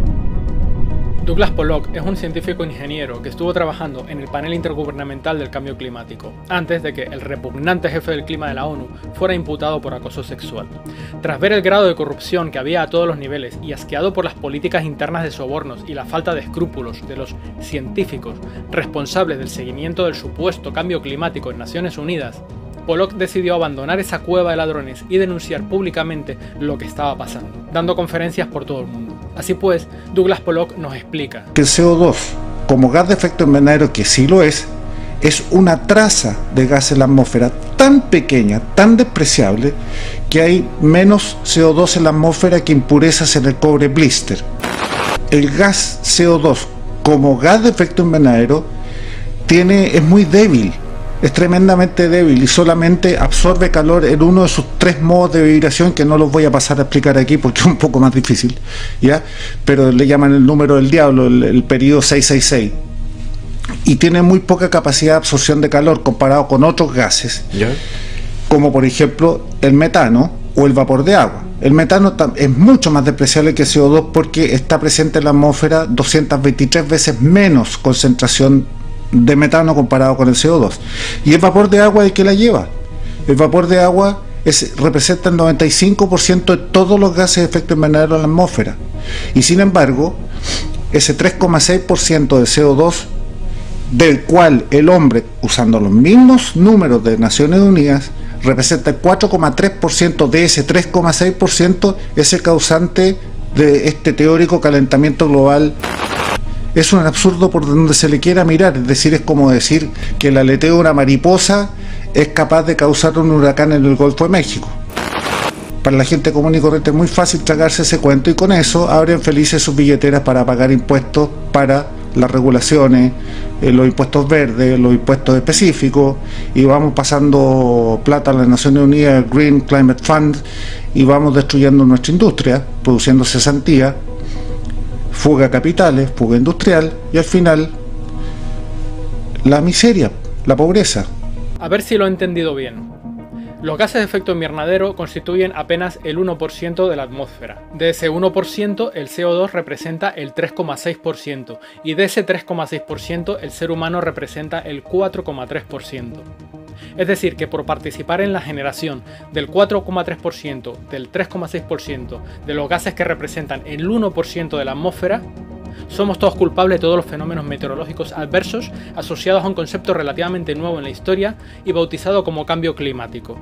Douglas Pollock es un científico ingeniero que estuvo trabajando en el panel intergubernamental del cambio climático, antes de que el repugnante jefe del clima de la ONU fuera imputado por acoso sexual. Tras ver el grado de corrupción que había a todos los niveles y asqueado por las políticas internas de sobornos y la falta de escrúpulos de los científicos responsables del seguimiento del supuesto cambio climático en Naciones Unidas, Pollock decidió abandonar esa cueva de ladrones y denunciar públicamente lo que estaba pasando, dando conferencias por todo el mundo. Así pues, Douglas Pollock nos explica que el CO2, como gas de efecto invernadero que sí lo es una traza de gas en la atmósfera tan pequeña, tan despreciable, que hay menos CO2 en la atmósfera que impurezas en el cobre blister. El gas CO2 como gas de efecto invernadero es muy débil. Es tremendamente débil y solamente absorbe calor en uno de sus 3 modos de vibración, que no los voy a pasar a explicar aquí porque es un poco más difícil, ¿ya? Pero le llaman el número del diablo, el periodo 666, y tiene muy poca capacidad de absorción de calor comparado con otros gases, ¿ya? Como por ejemplo el metano o el vapor de agua. El metano es mucho más despreciable que el CO2 porque está presente en la atmósfera 223 veces menos concentración de metano comparado con el CO2. Y el vapor de agua es el que la lleva. El vapor de agua representa el 95% de todos los gases de efecto invernadero en la atmósfera. Y sin embargo, ese 3,6% de CO2, del cual el hombre, usando los mismos números de Naciones Unidas, representa el 4,3% de ese 3,6%, es el causante de este teórico calentamiento global. Es un absurdo por donde se le quiera mirar, es decir, es como decir que el aleteo de una mariposa es capaz de causar un huracán en el Golfo de México. Para la gente común y corriente es muy fácil tragarse ese cuento y con eso abren felices sus billeteras para pagar impuestos para las regulaciones, los impuestos verdes, los impuestos específicos, y vamos pasando plata a las Naciones Unidas, el Green Climate Fund, y vamos destruyendo nuestra industria, produciendo cesantía, fuga de capitales, fuga industrial y al final la miseria, la pobreza. A ver si lo he entendido bien. Los gases de efecto invernadero constituyen apenas el 1% de la atmósfera. De ese 1%, el CO2 representa el 3,6% y de ese 3,6% el ser humano representa el 4,3%. Es decir, que por participar en la generación del 4,3%, del 3,6% de los gases que representan el 1% de la atmósfera, somos todos culpables de todos los fenómenos meteorológicos adversos asociados a un concepto relativamente nuevo en la historia y bautizado como cambio climático.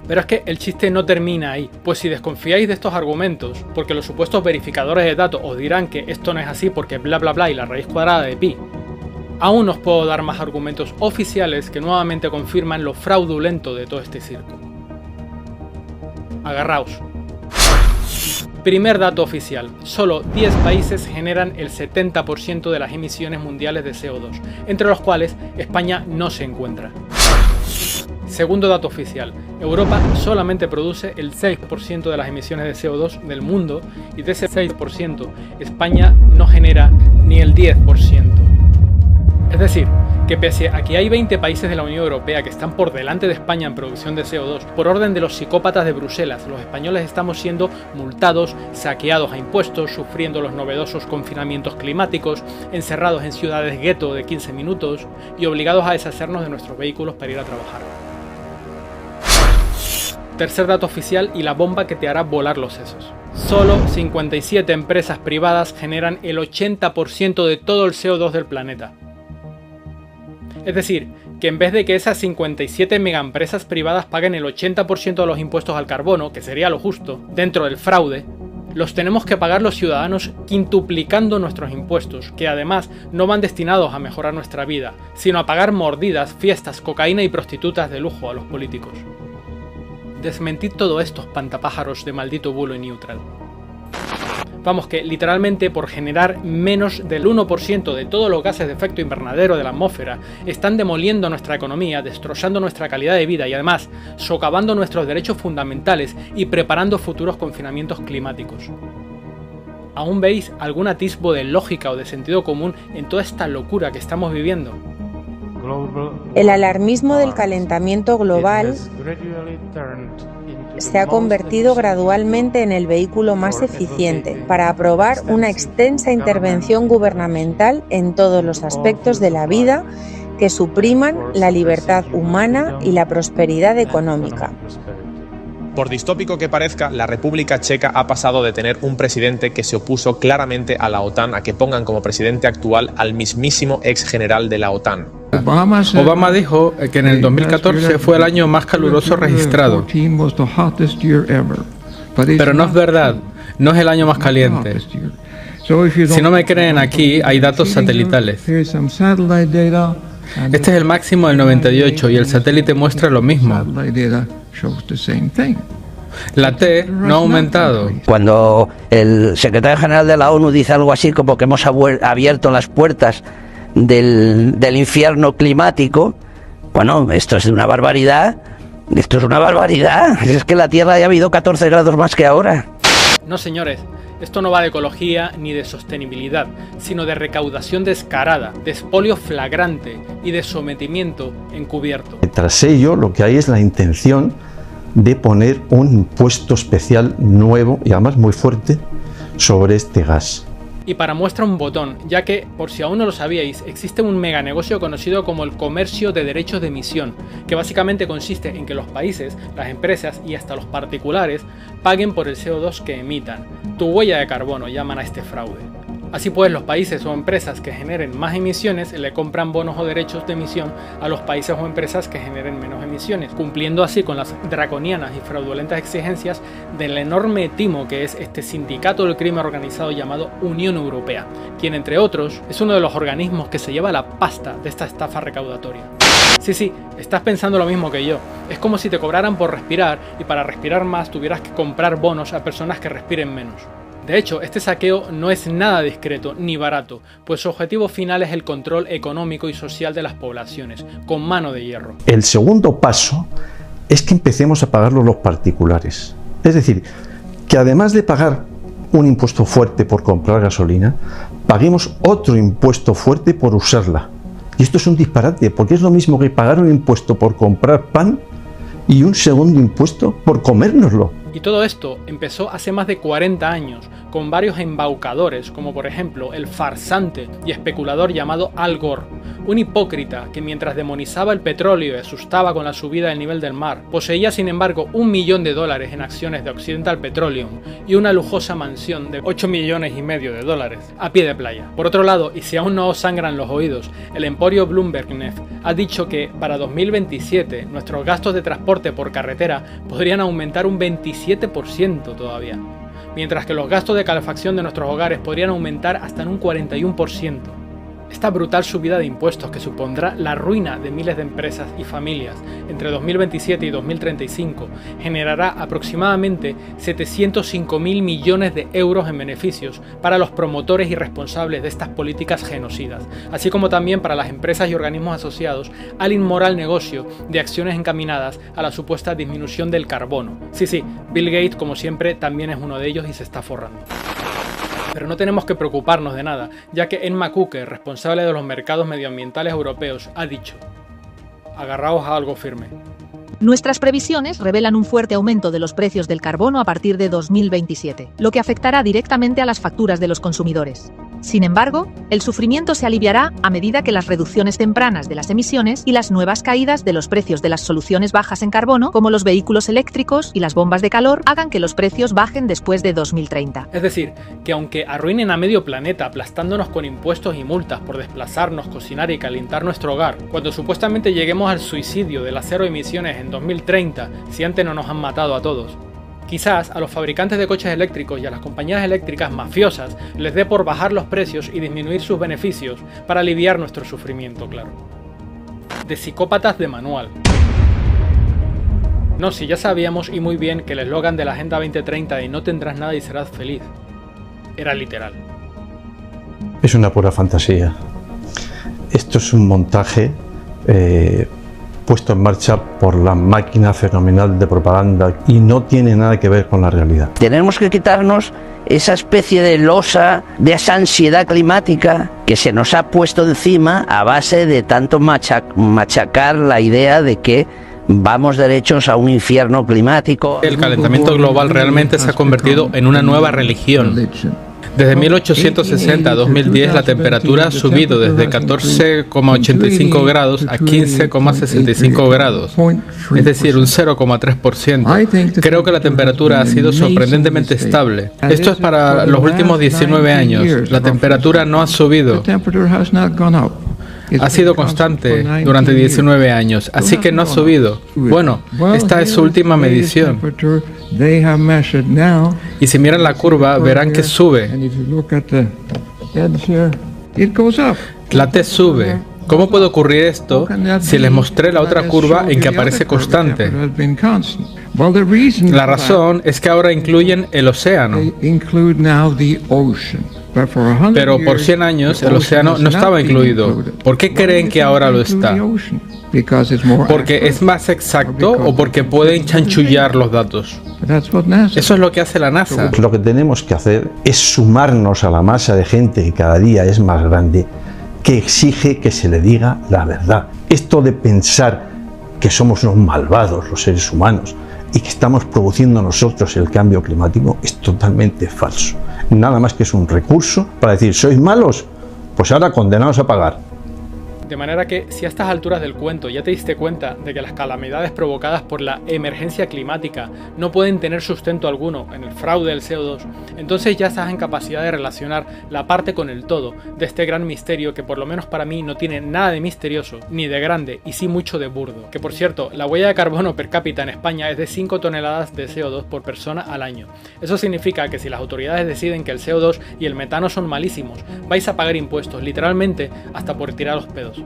Pero es que el chiste no termina ahí, pues si desconfiáis de estos argumentos, porque los supuestos verificadores de datos os dirán que esto no es así porque bla bla bla y la raíz cuadrada de pi, aún os puedo dar más argumentos oficiales que nuevamente confirman lo fraudulento de todo este circo. Agarraos. Primer dato oficial, solo 10 países generan el 70% de las emisiones mundiales de CO2, entre los cuales España no se encuentra. Segundo dato oficial, Europa solamente produce el 6% de las emisiones de CO2 del mundo y de ese 6% España no genera ni el 10%. Es decir, que pese a que hay 20 países de la Unión Europea que están por delante de España en producción de CO2, por orden de los psicópatas de Bruselas, los españoles estamos siendo multados, saqueados a impuestos, sufriendo los novedosos confinamientos climáticos, encerrados en ciudades gueto de 15 minutos y obligados a deshacernos de nuestros vehículos para ir a trabajar. Tercer dato oficial y la bomba que te hará volar los sesos. Solo 57 empresas privadas generan el 80% de todo el CO2 del planeta. Es decir, que en vez de que esas 57 megaempresas privadas paguen el 80% de los impuestos al carbono, que sería lo justo, dentro del fraude, los tenemos que pagar los ciudadanos quintuplicando nuestros impuestos, que además no van destinados a mejorar nuestra vida, sino a pagar mordidas, fiestas, cocaína y prostitutas de lujo a los políticos. Desmentid todo esto, espantapájaros de maldito bulo y neutral. Vamos, que literalmente por generar menos del 1% de todos los gases de efecto invernadero de la atmósfera están demoliendo nuestra economía, destrozando nuestra calidad de vida y además socavando nuestros derechos fundamentales y preparando futuros confinamientos climáticos. ¿Aún veis algún atisbo de lógica o de sentido común en toda esta locura que estamos viviendo? El alarmismo del calentamiento global se ha convertido gradualmente en el vehículo más eficiente para aprobar una extensa intervención gubernamental en todos los aspectos de la vida que supriman la libertad humana y la prosperidad económica. Por distópico que parezca, la República Checa ha pasado de tener un presidente que se opuso claramente a la OTAN a que pongan como presidente actual al mismísimo ex general de la OTAN. Obama dijo que en el 2014 fue el año más caluroso registrado. Pero no es verdad, no es el año más caliente. Si no me creen, aquí hay datos satelitales. Este es el máximo del 98 y el satélite muestra lo mismo. La T no ha aumentado. Cuando el secretario general de la ONU dice algo así como que hemos abierto las puertas del infierno climático, bueno, esto es una barbaridad. Esto es una barbaridad. Es que la Tierra ya ha habido 14 grados más que ahora. No, señores. Esto no va de ecología ni de sostenibilidad, sino de recaudación descarada, de expolio flagrante y de sometimiento encubierto. Tras ello, lo que hay es la intención de poner un impuesto especial nuevo y además muy fuerte sobre este gas. Y para muestra un botón, ya que, por si aún no lo sabíais, existe un mega negocio conocido como el comercio de derechos de emisión, que básicamente consiste en que los países, las empresas y hasta los particulares paguen por el CO2 que emitan. Tu huella de carbono llaman a este fraude. Así pues, los países o empresas que generen más emisiones le compran bonos o derechos de emisión a los países o empresas que generen menos emisiones, cumpliendo así con las draconianas y fraudulentas exigencias del enorme timo que es este sindicato del crimen organizado llamado Unión Europea, quien entre otros es uno de los organismos que se lleva la pasta de esta estafa recaudatoria. Sí, estás pensando lo mismo que yo. Es como si te cobraran por respirar y para respirar más tuvieras que comprar bonos a personas que respiren menos. De hecho, este saqueo no es nada discreto ni barato, pues su objetivo final es el control económico y social de las poblaciones, con mano de hierro. El segundo paso es que empecemos a pagarlo los particulares. Es decir, que además de pagar un impuesto fuerte por comprar gasolina, paguemos otro impuesto fuerte por usarla, Y esto es un disparate, porque es lo mismo que pagar un impuesto por comprar pan y un segundo impuesto por comérnoslo. Y todo esto empezó hace más de 40 años, con varios embaucadores, como por ejemplo el farsante y especulador llamado Al Gore, un hipócrita que mientras demonizaba el petróleo y asustaba con la subida del nivel del mar, poseía sin embargo $1 millón en acciones de Occidental Petroleum y una lujosa mansión de $8,5 millones a pie de playa. Por otro lado, y si aún no os sangran los oídos, el emporio Bloomberg Neff ha dicho que para 2027 nuestros gastos de transporte por carretera podrían aumentar un 27% todavía, mientras que los gastos de calefacción de nuestros hogares podrían aumentar hasta en un 41%. Esta brutal subida de impuestos, que supondrá la ruina de miles de empresas y familias entre 2027 y 2035, generará aproximadamente 705.000 millones de euros en beneficios para los promotores y responsables de estas políticas genocidas, así como también para las empresas y organismos asociados al inmoral negocio de acciones encaminadas a la supuesta disminución del carbono. Sí, Bill Gates, como siempre, también es uno de ellos y se está forrando. Pero no tenemos que preocuparnos de nada, ya que Emma Cooke, responsable de los mercados medioambientales europeos, ha dicho: agarraos a algo firme. Nuestras previsiones revelan un fuerte aumento de los precios del carbono a partir de 2027, lo que afectará directamente a las facturas de los consumidores. Sin embargo, el sufrimiento se aliviará a medida que las reducciones tempranas de las emisiones y las nuevas caídas de los precios de las soluciones bajas en carbono, como los vehículos eléctricos y las bombas de calor, hagan que los precios bajen después de 2030. Es decir, que aunque arruinen a medio planeta aplastándonos con impuestos y multas por desplazarnos, cocinar y calentar nuestro hogar, cuando supuestamente lleguemos al suicidio de las cero emisiones en 2030, si antes no nos han matado a todos, quizás a los fabricantes de coches eléctricos y a las compañías eléctricas mafiosas les dé por bajar los precios y disminuir sus beneficios para aliviar nuestro sufrimiento, claro. De psicópatas de manual. No, si ya sabíamos y muy bien que el eslogan de la Agenda 2030 de no tendrás nada y serás feliz era literal. Es una pura fantasía. Esto es un montaje puesto en marcha por la máquina fenomenal de propaganda y no tiene nada que ver con la realidad. Tenemos que quitarnos esa especie de losa, de esa ansiedad climática que se nos ha puesto encima a base de tanto machacar la idea de que vamos derechos a un infierno climático. El calentamiento global realmente se ha convertido en una nueva religión. Desde 1860 a 2010 la temperatura ha subido desde 14,85 grados a 15,65 grados, es decir, un 0,3%. Creo que la temperatura ha sido sorprendentemente estable. Esto es para los últimos 19 años. La temperatura no ha subido. Ha sido constante durante 19 años, así que no ha subido. Bueno, esta es su última medición. Y si miran la curva, verán que sube. La T sube. ¿Cómo puede ocurrir esto si les mostré la otra curva en que aparece constante? La razón es que ahora incluyen el océano. Pero por 100 años el océano no estaba incluido. ¿Por qué creen que ahora lo está? ¿Porque es más exacto o porque pueden chanchullar los datos? Eso es lo que hace la NASA. Lo que tenemos que hacer es sumarnos a la masa de gente que cada día es más grande, que exige que se le diga la verdad. Esto de pensar que somos unos malvados los seres humanos y que estamos produciendo nosotros el cambio climático es totalmente falso. Nada más que es un recurso para decir, ¿sois malos? Pues ahora condenados a pagar. De manera que, si a estas alturas del cuento ya te diste cuenta de que las calamidades provocadas por la emergencia climática no pueden tener sustento alguno en el fraude del CO2, entonces ya estás en capacidad de relacionar la parte con el todo de este gran misterio que, por lo menos para mí, no tiene nada de misterioso, ni de grande, y sí mucho de burdo. Que, por cierto, la huella de carbono per cápita en España es de 5 toneladas de CO2 por persona al año. Eso significa que si las autoridades deciden que el CO2 y el metano son malísimos, vais a pagar impuestos, literalmente, hasta por tirar los pedos.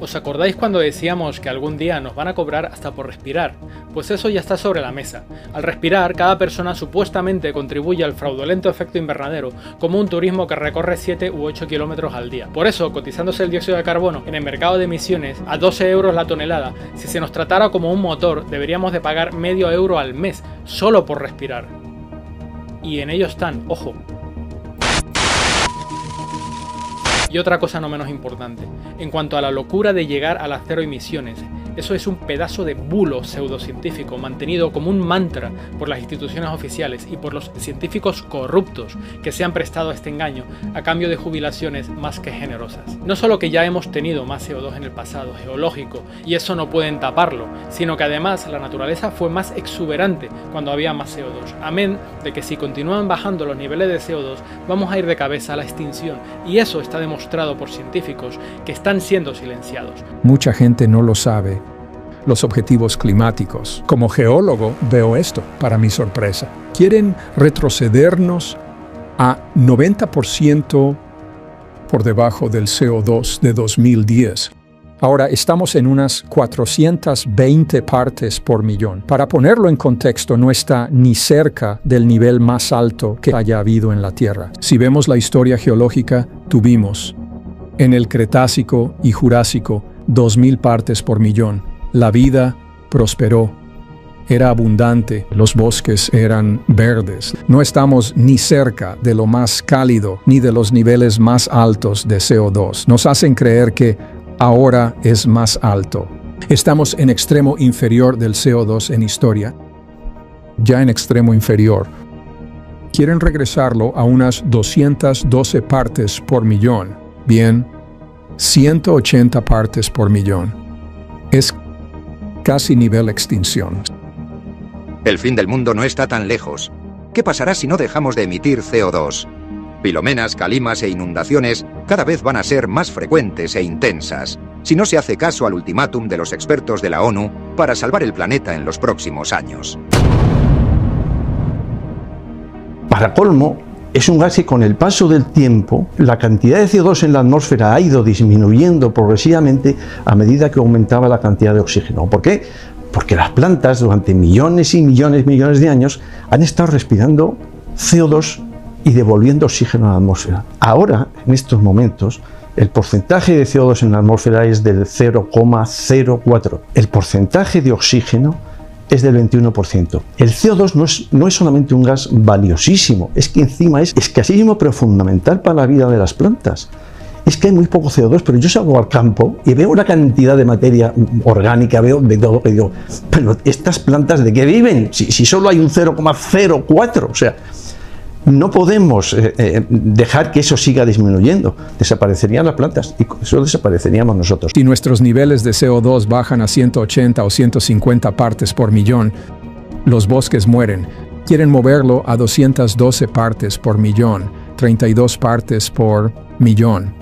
¿Os acordáis cuando decíamos que algún día nos van a cobrar hasta por respirar? Pues eso ya está sobre la mesa. Al respirar, cada persona supuestamente contribuye al fraudulento efecto invernadero, como un turismo que recorre 7 u 8 kilómetros al día. Por eso, cotizándose el dióxido de carbono en el mercado de emisiones a 12 euros la tonelada, si se nos tratara como un motor, deberíamos de pagar medio euro al mes, solo por respirar. Y en ello están, ojo. Y otra cosa no menos importante, en cuanto a la locura de llegar a las cero emisiones, eso es un pedazo de bulo pseudocientífico mantenido como un mantra por las instituciones oficiales y por los científicos corruptos que se han prestado a este engaño a cambio de jubilaciones más que generosas. No solo que ya hemos tenido más CO2 en el pasado geológico y eso no pueden taparlo, sino que además la naturaleza fue más exuberante cuando había más CO2, amén de que si continúan bajando los niveles de CO2 vamos a ir de cabeza a la extinción, y eso está demostrado por científicos que están siendo silenciados. Mucha gente no lo sabe. Los objetivos climáticos. Como geólogo veo esto, para mi sorpresa. Quieren retrocedernos a 90% por debajo del CO2 de 2010. Ahora estamos en unas 420 partes por millón. Para ponerlo en contexto, no está ni cerca del nivel más alto que haya habido en la Tierra. Si vemos la historia geológica, tuvimos en el Cretácico y Jurásico 2000 partes por millón. La vida prosperó, era abundante, los bosques eran verdes. No estamos ni cerca de lo más cálido ni de los niveles más altos de CO2. Nos hacen creer que ahora es más alto. Estamos en extremo inferior del CO2 en historia, ya en extremo inferior. Quieren regresarlo a unas 212 partes por millón. Bien, 180 partes por millón. Es casi nivel extinción. El fin del mundo no está tan lejos. ¿Qué pasará si no dejamos de emitir CO2? Filomenas, calimas e inundaciones cada vez van a ser más frecuentes e intensas, si no se hace caso al ultimátum de los expertos de la ONU para salvar el planeta en los próximos años. Para colmo, es un gas que con el paso del tiempo, la cantidad de CO2 en la atmósfera ha ido disminuyendo progresivamente a medida que aumentaba la cantidad de oxígeno. ¿Por qué? Porque las plantas durante millones y millones de años han estado respirando CO2 y devolviendo oxígeno a la atmósfera. Ahora, en estos momentos, el porcentaje de CO2 en la atmósfera es del 0,04. El porcentaje de oxígeno es del 21%. El CO2 no es solamente un gas valiosísimo, es que encima es escasísimo pero fundamental para la vida de las plantas. Es que hay muy poco CO2, pero yo salgo al campo y veo una cantidad de materia orgánica, veo de todo, y digo, pero ¿estas plantas de qué viven? Si solo hay un 0,04, o sea, no podemos dejar que eso siga disminuyendo. Desaparecerían las plantas y con eso desapareceríamos nosotros. Si nuestros niveles de CO2 bajan a 180 o 150 partes por millón, los bosques mueren. Quieren moverlo a 212 partes por millón, 32 partes por millón.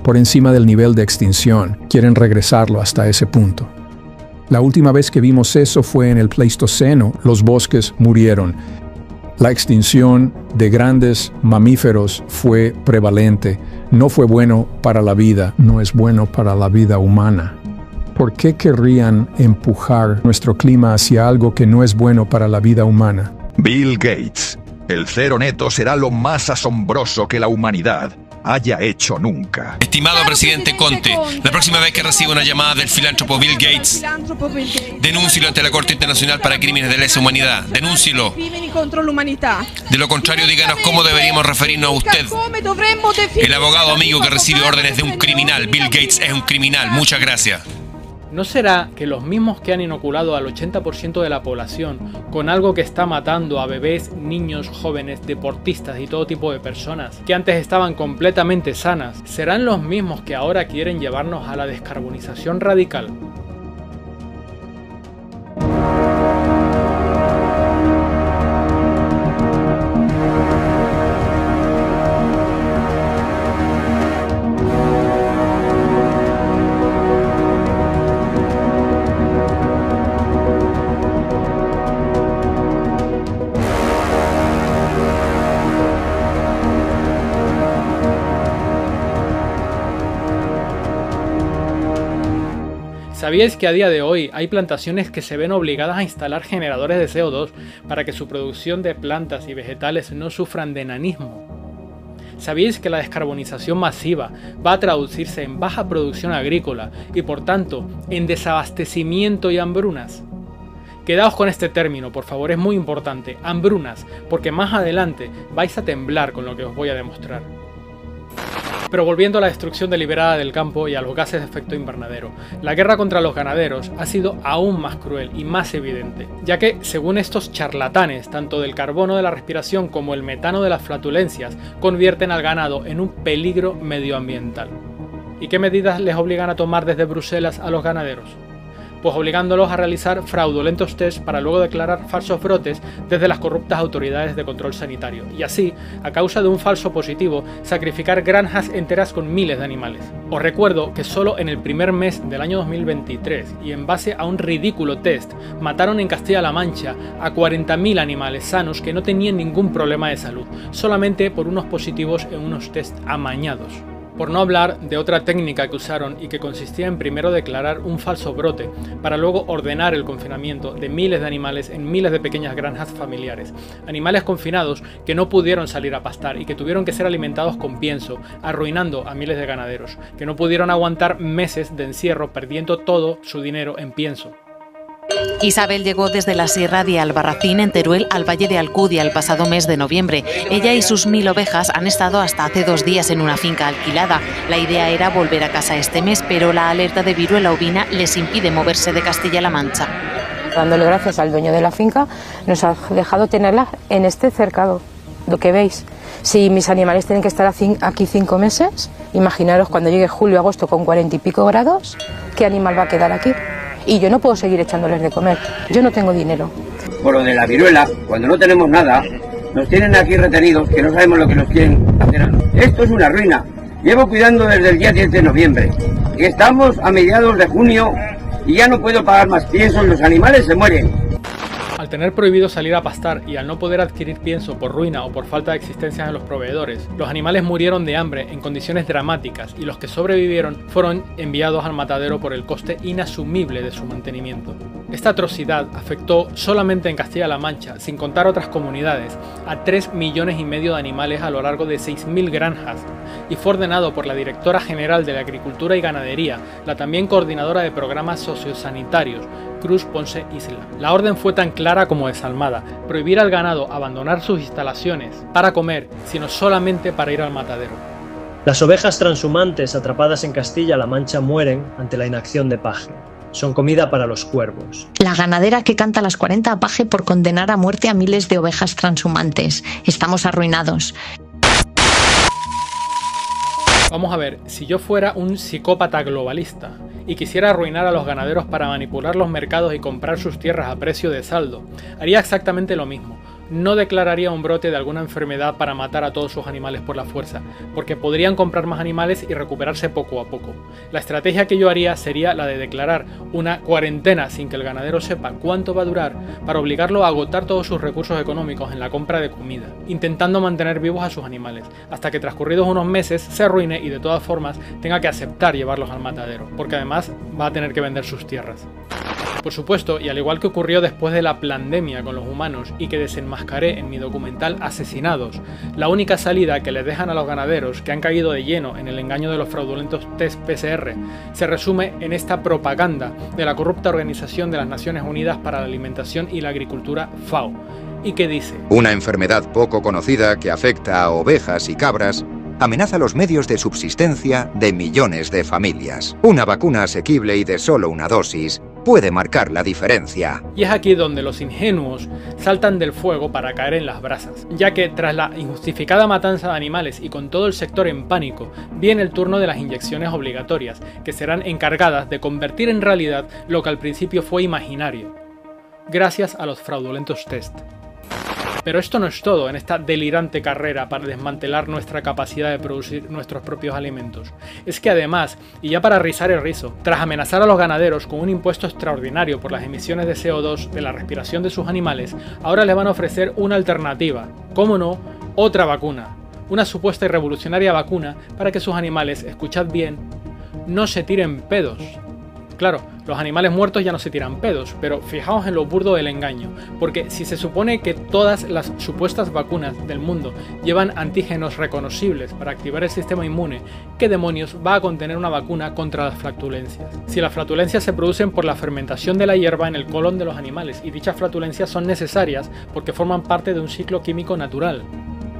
Por encima del nivel de extinción, quieren regresarlo hasta ese punto. La última vez que vimos eso fue en el Pleistoceno. Los bosques murieron. La extinción de grandes mamíferos fue prevalente. No fue bueno para la vida, no es bueno para la vida humana. ¿Por qué querrían empujar nuestro clima hacia algo que no es bueno para la vida humana? Bill Gates. El cero neto será lo más asombroso que la humanidad haya hecho nunca. Estimado presidente Conte, la próxima vez que reciba una llamada del filántropo Bill Gates, denúncielo ante la Corte Internacional para Crímenes de Lesa Humanidad. Denúncielo. De lo contrario, díganos cómo deberíamos referirnos a usted. El abogado amigo que recibe órdenes de un criminal. Bill Gates es un criminal. Muchas gracias. ¿No será que los mismos que han inoculado al 80% de la población con algo que está matando a bebés, niños, jóvenes, deportistas y todo tipo de personas que antes estaban completamente sanas, serán los mismos que ahora quieren llevarnos a la descarbonización radical? ¿Sabíais que a día de hoy hay plantaciones que se ven obligadas a instalar generadores de CO2 para que su producción de plantas y vegetales no sufran de enanismo? ¿Sabíais que la descarbonización masiva va a traducirse en baja producción agrícola y por tanto en desabastecimiento y hambrunas? Quedaos con este término, por favor, es muy importante, hambrunas, porque más adelante vais a temblar con lo que os voy a demostrar. Pero volviendo a la destrucción deliberada del campo y a los gases de efecto invernadero, la guerra contra los ganaderos ha sido aún más cruel y más evidente, ya que, según estos charlatanes, tanto del carbono de la respiración como el metano de las flatulencias convierten al ganado en un peligro medioambiental. ¿Y qué medidas les obligan a tomar desde Bruselas a los ganaderos? Pues obligándolos a realizar fraudulentos test para luego declarar falsos brotes desde las corruptas autoridades de control sanitario, y así, a causa de un falso positivo, sacrificar granjas enteras con miles de animales. Os recuerdo que solo en el primer mes del año 2023, y en base a un ridículo test, mataron en Castilla-La Mancha a 40.000 animales sanos que no tenían ningún problema de salud, solamente por unos positivos en unos test amañados. Por no hablar de otra técnica que usaron y que consistía en primero declarar un falso brote para luego ordenar el confinamiento de miles de animales en miles de pequeñas granjas familiares. Animales confinados que no pudieron salir a pastar y que tuvieron que ser alimentados con pienso, arruinando a miles de ganaderos, que no pudieron aguantar meses de encierro perdiendo todo su dinero en pienso. Isabel llegó desde la sierra de Albarracín, en Teruel, al Valle de Alcudia el pasado mes de noviembre. Ella y sus 1000 ovejas han estado hasta hace 2 días en una finca alquilada. La idea era volver a casa este mes, pero la alerta de viruela ovina les impide moverse de Castilla-La Mancha. Dándole gracias al dueño de la finca, nos ha dejado tenerla en este cercado, lo que veis. Si mis animales tienen que estar aquí 5 meses, imaginaros cuando llegue julio, agosto con 40 y pico grados, ¿qué animal va a quedar aquí? Y yo no puedo seguir echándoles de comer, yo no tengo dinero. Por lo de la viruela, cuando no tenemos nada, nos tienen aquí retenidos que no sabemos lo que nos quieren hacer. Esto es una ruina. Llevo cuidando desde el día 10 de noviembre y estamos a mediados de junio y ya no puedo pagar más pienso y los animales se mueren. Al tener prohibido salir a pastar y al no poder adquirir pienso por ruina o por falta de existencias en los proveedores, los animales murieron de hambre en condiciones dramáticas y los que sobrevivieron fueron enviados al matadero por el coste inasumible de su mantenimiento. Esta atrocidad afectó solamente en Castilla-La Mancha, sin contar otras comunidades, a 3,5 millones de animales a lo largo de 6.000 granjas, y fue ordenado por la directora general de la Agricultura y Ganadería, la también coordinadora de programas sociosanitarios, Cruz Ponce Isla. La orden fue tan clara como desalmada: prohibir al ganado abandonar sus instalaciones para comer, sino solamente para ir al matadero. Las ovejas transhumantes atrapadas en Castilla-La Mancha mueren ante la inacción de Paje. Son comida para los cuervos. La ganadera que canta las 40 a Paje por condenar a muerte a miles de ovejas transhumantes. Estamos arruinados. Vamos a ver, si yo fuera un psicópata globalista y quisiera arruinar a los ganaderos para manipular los mercados y comprar sus tierras a precio de saldo, haría exactamente lo mismo. No declararía un brote de alguna enfermedad para matar a todos sus animales por la fuerza, porque podrían comprar más animales y recuperarse poco a poco. La estrategia que yo haría sería la de declarar una cuarentena sin que el ganadero sepa cuánto va a durar, para obligarlo a agotar todos sus recursos económicos en la compra de comida, intentando mantener vivos a sus animales, hasta que transcurridos unos meses se arruine y de todas formas tenga que aceptar llevarlos al matadero, porque además va a tener que vender sus tierras. Por supuesto, y al igual que ocurrió después de la pandemia con los humanos y que desenmascaré en mi documental Asesinados, la única salida que les dejan a los ganaderos que han caído de lleno en el engaño de los fraudulentos test PCR se resume en esta propaganda de la corrupta Organización de las Naciones Unidas para la Alimentación y la Agricultura, FAO, y que dice: una enfermedad poco conocida que afecta a ovejas y cabras amenaza los medios de subsistencia de millones de familias. Una vacuna asequible y de solo una dosis puede marcar la diferencia. Y es aquí donde los ingenuos saltan del fuego para caer en las brasas, ya que tras la injustificada matanza de animales y con todo el sector en pánico, viene el turno de las inyecciones obligatorias, que serán encargadas de convertir en realidad lo que al principio fue imaginario, gracias a los fraudulentos test. Pero esto no es todo en esta delirante carrera para desmantelar nuestra capacidad de producir nuestros propios alimentos. Es que además, y ya para rizar el rizo, tras amenazar a los ganaderos con un impuesto extraordinario por las emisiones de CO2 de la respiración de sus animales, ahora les van a ofrecer una alternativa. ¿Cómo no? Otra vacuna. Una supuesta y revolucionaria vacuna para que sus animales, escuchad bien, no se tiren pedos. Claro, los animales muertos ya no se tiran pedos, pero fijaos en lo burdo del engaño, porque si se supone que todas las supuestas vacunas del mundo llevan antígenos reconocibles para activar el sistema inmune, ¿qué demonios va a contener una vacuna contra las flatulencias? Si las flatulencias se producen por la fermentación de la hierba en el colon de los animales, y dichas flatulencias son necesarias porque forman parte de un ciclo químico natural.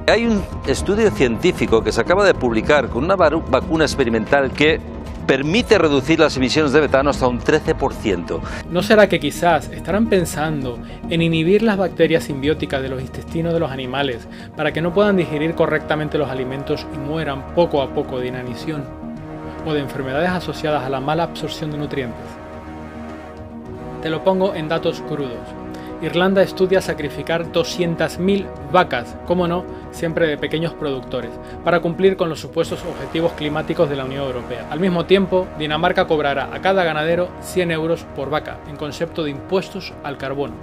Hay un estudio científico que se acaba de publicar con una vacuna experimental que permite reducir las emisiones de metano hasta un 13%. ¿No será que quizás estarán pensando en inhibir las bacterias simbióticas de los intestinos de los animales para que no puedan digerir correctamente los alimentos y mueran poco a poco de inanición o de enfermedades asociadas a la mala absorción de nutrientes? Te lo pongo en datos crudos. Irlanda estudia sacrificar 200.000 vacas, como no, siempre de pequeños productores, para cumplir con los supuestos objetivos climáticos de la Unión Europea. Al mismo tiempo, Dinamarca cobrará a cada ganadero 100 euros por vaca, en concepto de impuestos al carbono.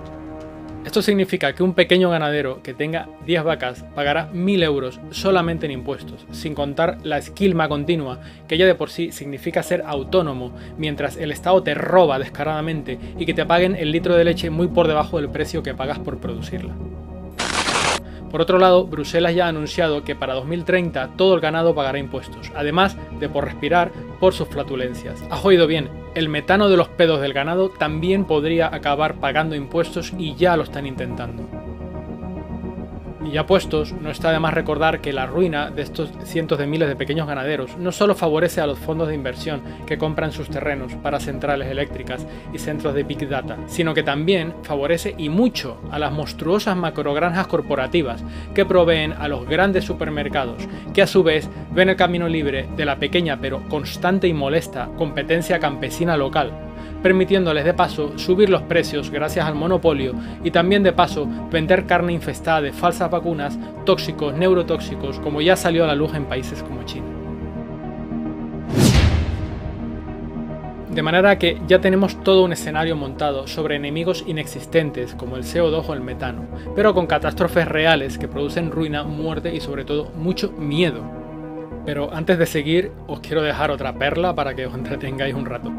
Esto significa que un pequeño ganadero que tenga 10 vacas pagará 1.000 euros solamente en impuestos, sin contar la esquilma continua, que ya de por sí significa ser autónomo, mientras el Estado te roba descaradamente y que te paguen el litro de leche muy por debajo del precio que pagas por producirla. Por otro lado, Bruselas ya ha anunciado que para 2030 todo el ganado pagará impuestos, además de por respirar por sus flatulencias. Has oído bien, el metano de los pedos del ganado también podría acabar pagando impuestos y ya lo están intentando. Y ya puestos, no está de más recordar que la ruina de estos cientos de miles de pequeños ganaderos no solo favorece a los fondos de inversión que compran sus terrenos para centrales eléctricas y centros de Big Data, sino que también favorece y mucho a las monstruosas macrogranjas corporativas que proveen a los grandes supermercados, que a su vez ven el camino libre de la pequeña pero constante y molesta competencia campesina local, permitiéndoles de paso subir los precios gracias al monopolio y también de paso vender carne infestada de falsas vacunas, tóxicos, neurotóxicos, como ya salió a la luz en países como China. De manera que ya tenemos todo un escenario montado sobre enemigos inexistentes como el CO2 o el metano, pero con catástrofes reales que producen ruina, muerte y sobre todo mucho miedo. Pero antes de seguir, os quiero dejar otra perla para que os entretengáis un rato.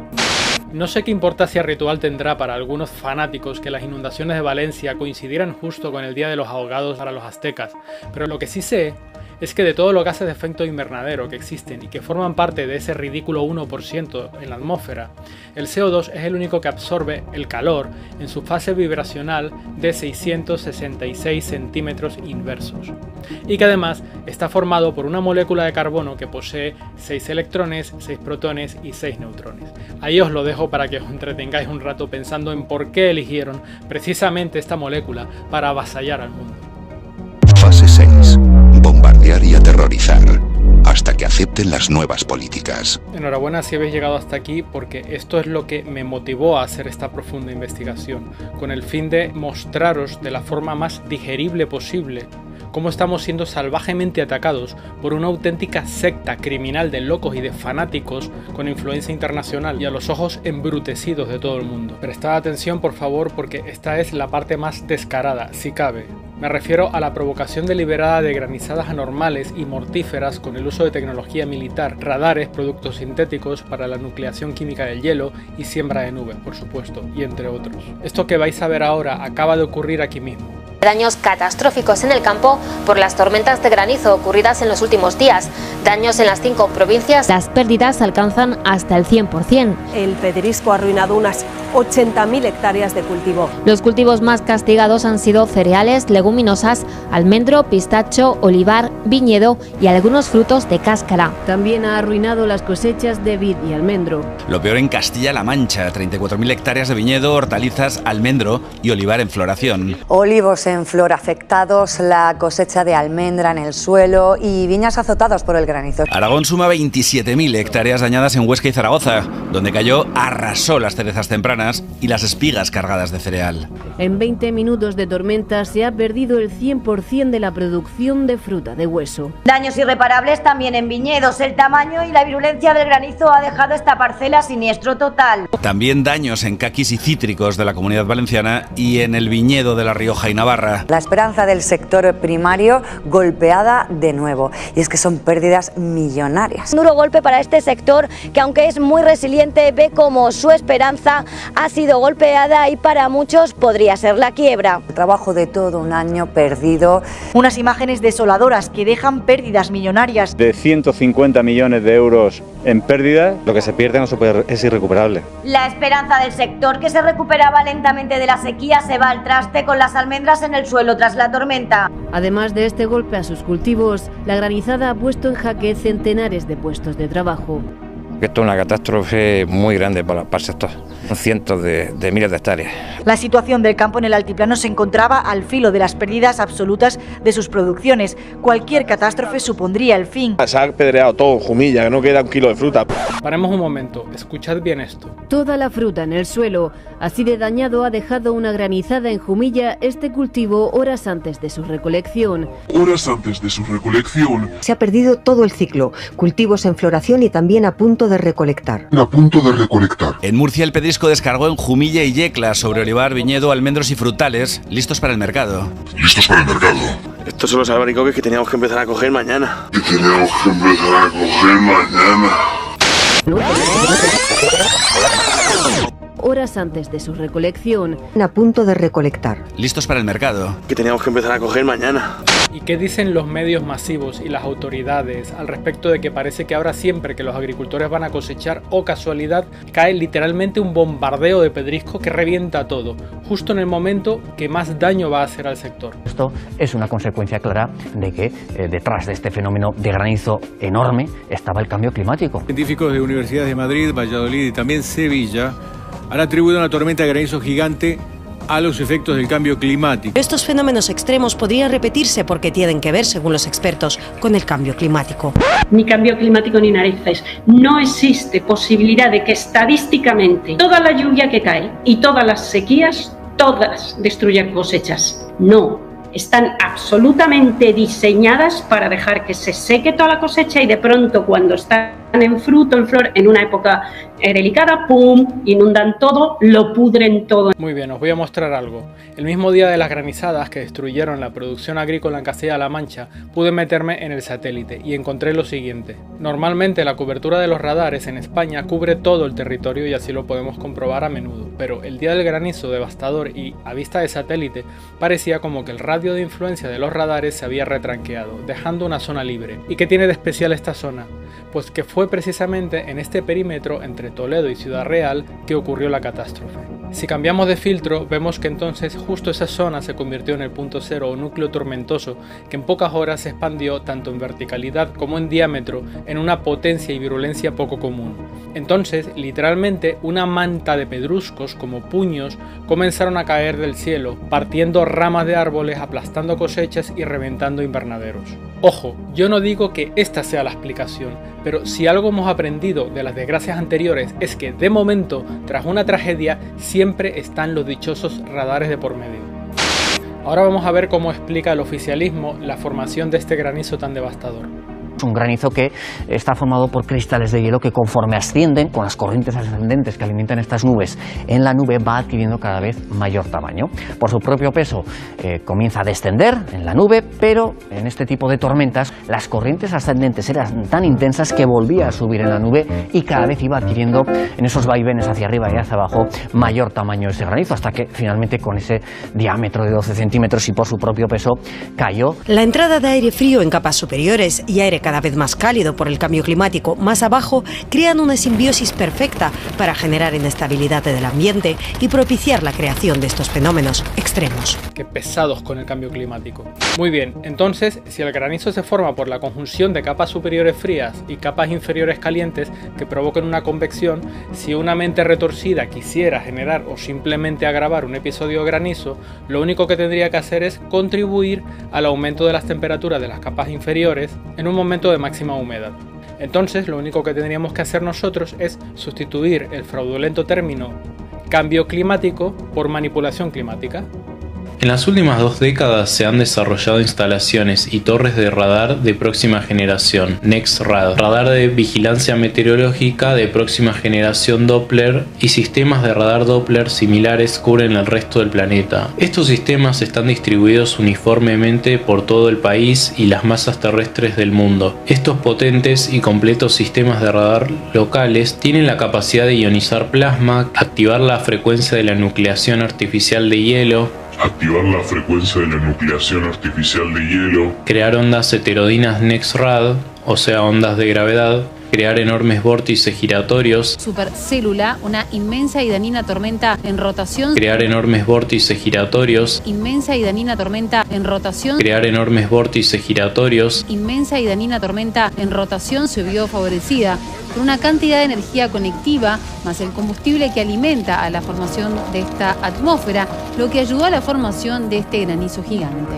No sé qué importancia ritual tendrá para algunos fanáticos que las inundaciones de Valencia coincidieran justo con el Día de los Ahogados para los aztecas, pero lo que sí sé es que de todos los gases de efecto invernadero que existen y que forman parte de ese ridículo 1% en la atmósfera, el CO2 es el único que absorbe el calor en su fase vibracional de 666 centímetros inversos, y que además está formado por una molécula de carbono que posee 6 electrones, 6 protones y 6 neutrones. Ahí os lo dejo para que os entretengáis un rato pensando en por qué eligieron precisamente esta molécula para avasallar al mundo. Fase 6. Bombardear y aterrorizar hasta que acepten las nuevas políticas. Enhorabuena si habéis llegado hasta aquí, porque esto es lo que me motivó a hacer esta profunda investigación, con el fin de mostraros de la forma más digerible posible cómo estamos siendo salvajemente atacados por una auténtica secta criminal de locos y de fanáticos con influencia internacional y a los ojos embrutecidos de todo el mundo. Prestad atención por favor, porque esta es la parte más descarada, si cabe. Me refiero a la provocación deliberada de granizadas anormales y mortíferas con el uso de tecnología militar, radares, productos sintéticos para la nucleación química del hielo y siembra de nubes, por supuesto, y entre otros. Esto que vais a ver ahora acaba de ocurrir aquí mismo. Daños catastróficos en el campo por las tormentas de granizo ocurridas en los últimos días. Daños en las 5 provincias. Las pérdidas alcanzan hasta el 100%. El pedrisco ha arruinado unas 80.000 hectáreas de cultivo. Los cultivos más castigados han sido cereales, leguminosas, almendro, pistacho, olivar, viñedo y algunos frutos de cáscara. También ha arruinado las cosechas de vid y almendro. Lo peor en Castilla-La Mancha, 34.000 hectáreas de viñedo, hortalizas, almendro y olivar en floración. Olivos en flor afectados, la cosecha de almendra en el suelo y viñas azotados por el granizo. Aragón suma 27.000 hectáreas dañadas en Huesca y Zaragoza, donde cayó, arrasó las cerezas tempranas y las espigas cargadas de cereal. En 20 minutos de tormenta se ha perdido el 100% de la producción de fruta de hueso. Daños irreparables también en viñedos. El tamaño y la virulencia del granizo ha dejado esta parcela siniestro total. También daños en caquis y cítricos de la Comunidad Valenciana y en el viñedo de La Rioja y Navarra. La esperanza del sector primario golpeada de nuevo, y es que son pérdidas millonarias. Un duro golpe para este sector que, aunque es muy resiliente, ve como su esperanza ha sido golpeada y para muchos podría ser la quiebra. El trabajo de todo un año perdido. Unas imágenes desoladoras que dejan pérdidas millonarias. De 150 millones de euros en pérdidas, lo que se pierde es irrecuperable. La esperanza del sector, que se recuperaba lentamente de la sequía, se va al traste con las almendras en el suelo tras la tormenta. Además de este golpe a sus cultivos, la granizada ha puesto en jaque centenares de puestos de trabajo. Esto es una catástrofe muy grande para el sector, cientos de miles de hectáreas. La situación del campo en el altiplano se encontraba al filo de las pérdidas absolutas de sus producciones. Cualquier catástrofe supondría el fin. Se ha apedreado todo en Jumilla, que no queda un kilo de fruta. Paremos un momento, escuchad bien esto. Toda la fruta en el suelo. Así de dañado ha dejado una granizada en Jumilla este cultivo horas antes de su recolección. Horas antes de su recolección. Se ha perdido todo el ciclo, cultivos en floración y también a punto de recolectar. En Murcia el pedrisco descargó en Jumilla y Yecla sobre olivar, viñedo, almendros y frutales, listos para el mercado. Estos son los albaricoques que teníamos que empezar a coger mañana. Horas antes de su recolección. A punto de recolectar. Listos para el mercado. Que teníamos que empezar a coger mañana. ¿Y qué dicen los medios masivos y las autoridades al respecto de que parece que ahora siempre que los agricultores van a cosechar, o casualidad, cae literalmente un bombardeo de pedrisco que revienta todo, justo en el momento que más daño va a hacer al sector? Esto es una consecuencia clara de que detrás de este fenómeno de granizo enorme estaba el cambio climático. Científicos de universidades de Madrid, Valladolid y también Sevilla han atribuido una tormenta de granizo gigante a los efectos del cambio climático. Estos fenómenos extremos podrían repetirse porque tienen que ver, según los expertos, con el cambio climático. Ni cambio climático ni narices. No existe posibilidad de que estadísticamente toda la lluvia que cae y todas las sequías, todas destruyan cosechas. No, están absolutamente diseñadas para dejar que se seque toda la cosecha y de pronto cuando están en fruto, en flor, en una época delicada, ¡pum!, inundan todo, lo pudren todo. Muy bien, os voy a mostrar algo. El mismo día de las granizadas que destruyeron la producción agrícola en Castilla-La Mancha, pude meterme en el satélite y encontré lo siguiente. Normalmente la cobertura de los radares en España cubre todo el territorio y así lo podemos comprobar a menudo, pero el día del granizo devastador y a vista de satélite parecía como que el radio de influencia de los radares se había retranqueado, dejando una zona libre. ¿Y qué tiene de especial esta zona? Pues que fue precisamente en este perímetro entre Toledo y Ciudad Real que ocurrió la catástrofe. Si cambiamos de filtro, vemos que entonces justo esa zona se convirtió en el punto cero o núcleo tormentoso que en pocas horas se expandió tanto en verticalidad como en diámetro en una potencia y virulencia poco común. Entonces, literalmente, una manta de pedruscos como puños comenzaron a caer del cielo, partiendo ramas de árboles, aplastando cosechas y reventando invernaderos. Ojo, yo no digo que esta sea la explicación, pero si algo hemos aprendido de las desgracias anteriores es que, de momento, tras una tragedia, siempre están los dichosos radares de por medio. Ahora vamos a ver cómo explica el oficialismo la formación de este granizo tan devastador. Un granizo que está formado por cristales de hielo que conforme ascienden con las corrientes ascendentes que alimentan estas nubes en la nube va adquiriendo cada vez mayor tamaño. Por su propio peso comienza a descender en la nube, pero en este tipo de tormentas las corrientes ascendentes eran tan intensas que volvía a subir en la nube y cada vez iba adquiriendo en esos vaivenes hacia arriba y hacia abajo mayor tamaño ese granizo, hasta que finalmente con ese diámetro de 12 centímetros y por su propio peso cayó. La entrada de aire frío en capas superiores y aire cada vez más cálido por el cambio climático más abajo crean una simbiosis perfecta para generar inestabilidad del ambiente y propiciar la creación de estos fenómenos extremos. Qué pesados con el cambio climático. Muy bien, entonces, si el granizo se forma por la conjunción de capas superiores frías y capas inferiores calientes que provocan una convección, si una mente retorcida quisiera generar o simplemente agravar un episodio de granizo, lo único que tendría que hacer es contribuir al aumento de las temperaturas de las capas inferiores en un momento de máxima humedad. Entonces, lo único que tendríamos que hacer nosotros es sustituir el fraudulento término cambio climático por manipulación climática. En las últimas 2 décadas se han desarrollado instalaciones y torres de radar de próxima generación, NexRad, radar de vigilancia meteorológica de próxima generación Doppler y sistemas de radar Doppler similares cubren el resto del planeta. Estos sistemas están distribuidos uniformemente por todo el país y las masas terrestres del mundo. Estos potentes y completos sistemas de radar locales tienen la capacidad de ionizar plasma, activar la frecuencia de la nucleación artificial de hielo, crear ondas heterodinas NexRad, o sea ondas de gravedad, crear enormes vórtices giratorios, supercélula, una inmensa y dañina tormenta en rotación, crear enormes vórtices giratorios, inmensa y dañina tormenta en rotación, crear enormes vórtices giratorios, inmensa y dañina tormenta en rotación se vio favorecida por una cantidad de energía conectiva más el combustible que alimenta a la formación de esta atmósfera, lo que ayudó a la formación de este granizo gigante.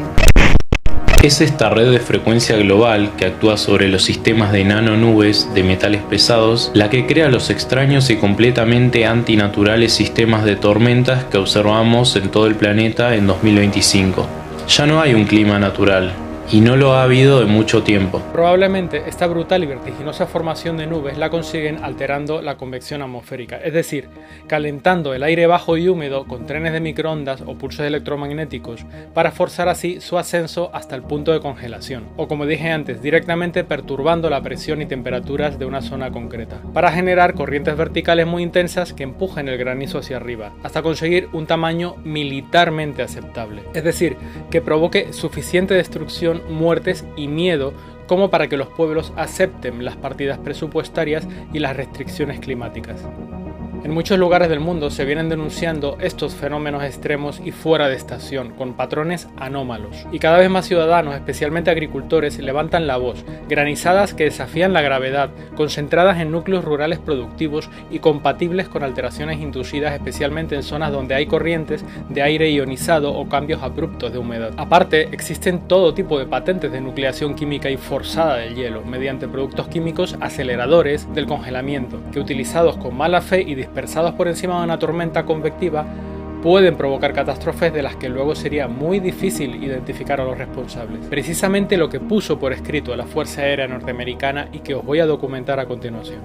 Es esta red de frecuencia global que actúa sobre los sistemas de nanonubes de metales pesados la que crea los extraños y completamente antinaturales sistemas de tormentas que observamos en todo el planeta en 2025. Ya no hay un clima natural, y no lo ha habido en mucho tiempo. Probablemente esta brutal y vertiginosa formación de nubes la consiguen alterando la convección atmosférica, es decir, calentando el aire bajo y húmedo con trenes de microondas o pulsos electromagnéticos para forzar así su ascenso hasta el punto de congelación, o como dije antes, directamente perturbando la presión y temperaturas de una zona concreta, para generar corrientes verticales muy intensas que empujen el granizo hacia arriba, hasta conseguir un tamaño militarmente aceptable, es decir, que provoque suficiente destrucción, muertes y miedo como para que los pueblos acepten las partidas presupuestarias y las restricciones climáticas. En muchos lugares del mundo se vienen denunciando estos fenómenos extremos y fuera de estación, con patrones anómalos. Y cada vez más ciudadanos, especialmente agricultores, levantan la voz. Granizadas que desafían la gravedad, concentradas en núcleos rurales productivos y compatibles con alteraciones inducidas especialmente en zonas donde hay corrientes de aire ionizado o cambios abruptos de humedad. Aparte, existen todo tipo de patentes de nucleación química y forzada del hielo, mediante productos químicos aceleradores del congelamiento, que utilizados con mala fe y dispersados por encima de una tormenta convectiva pueden provocar catástrofes de las que luego sería muy difícil identificar a los responsables. Precisamente lo que puso por escrito la Fuerza Aérea Norteamericana y que os voy a documentar a continuación.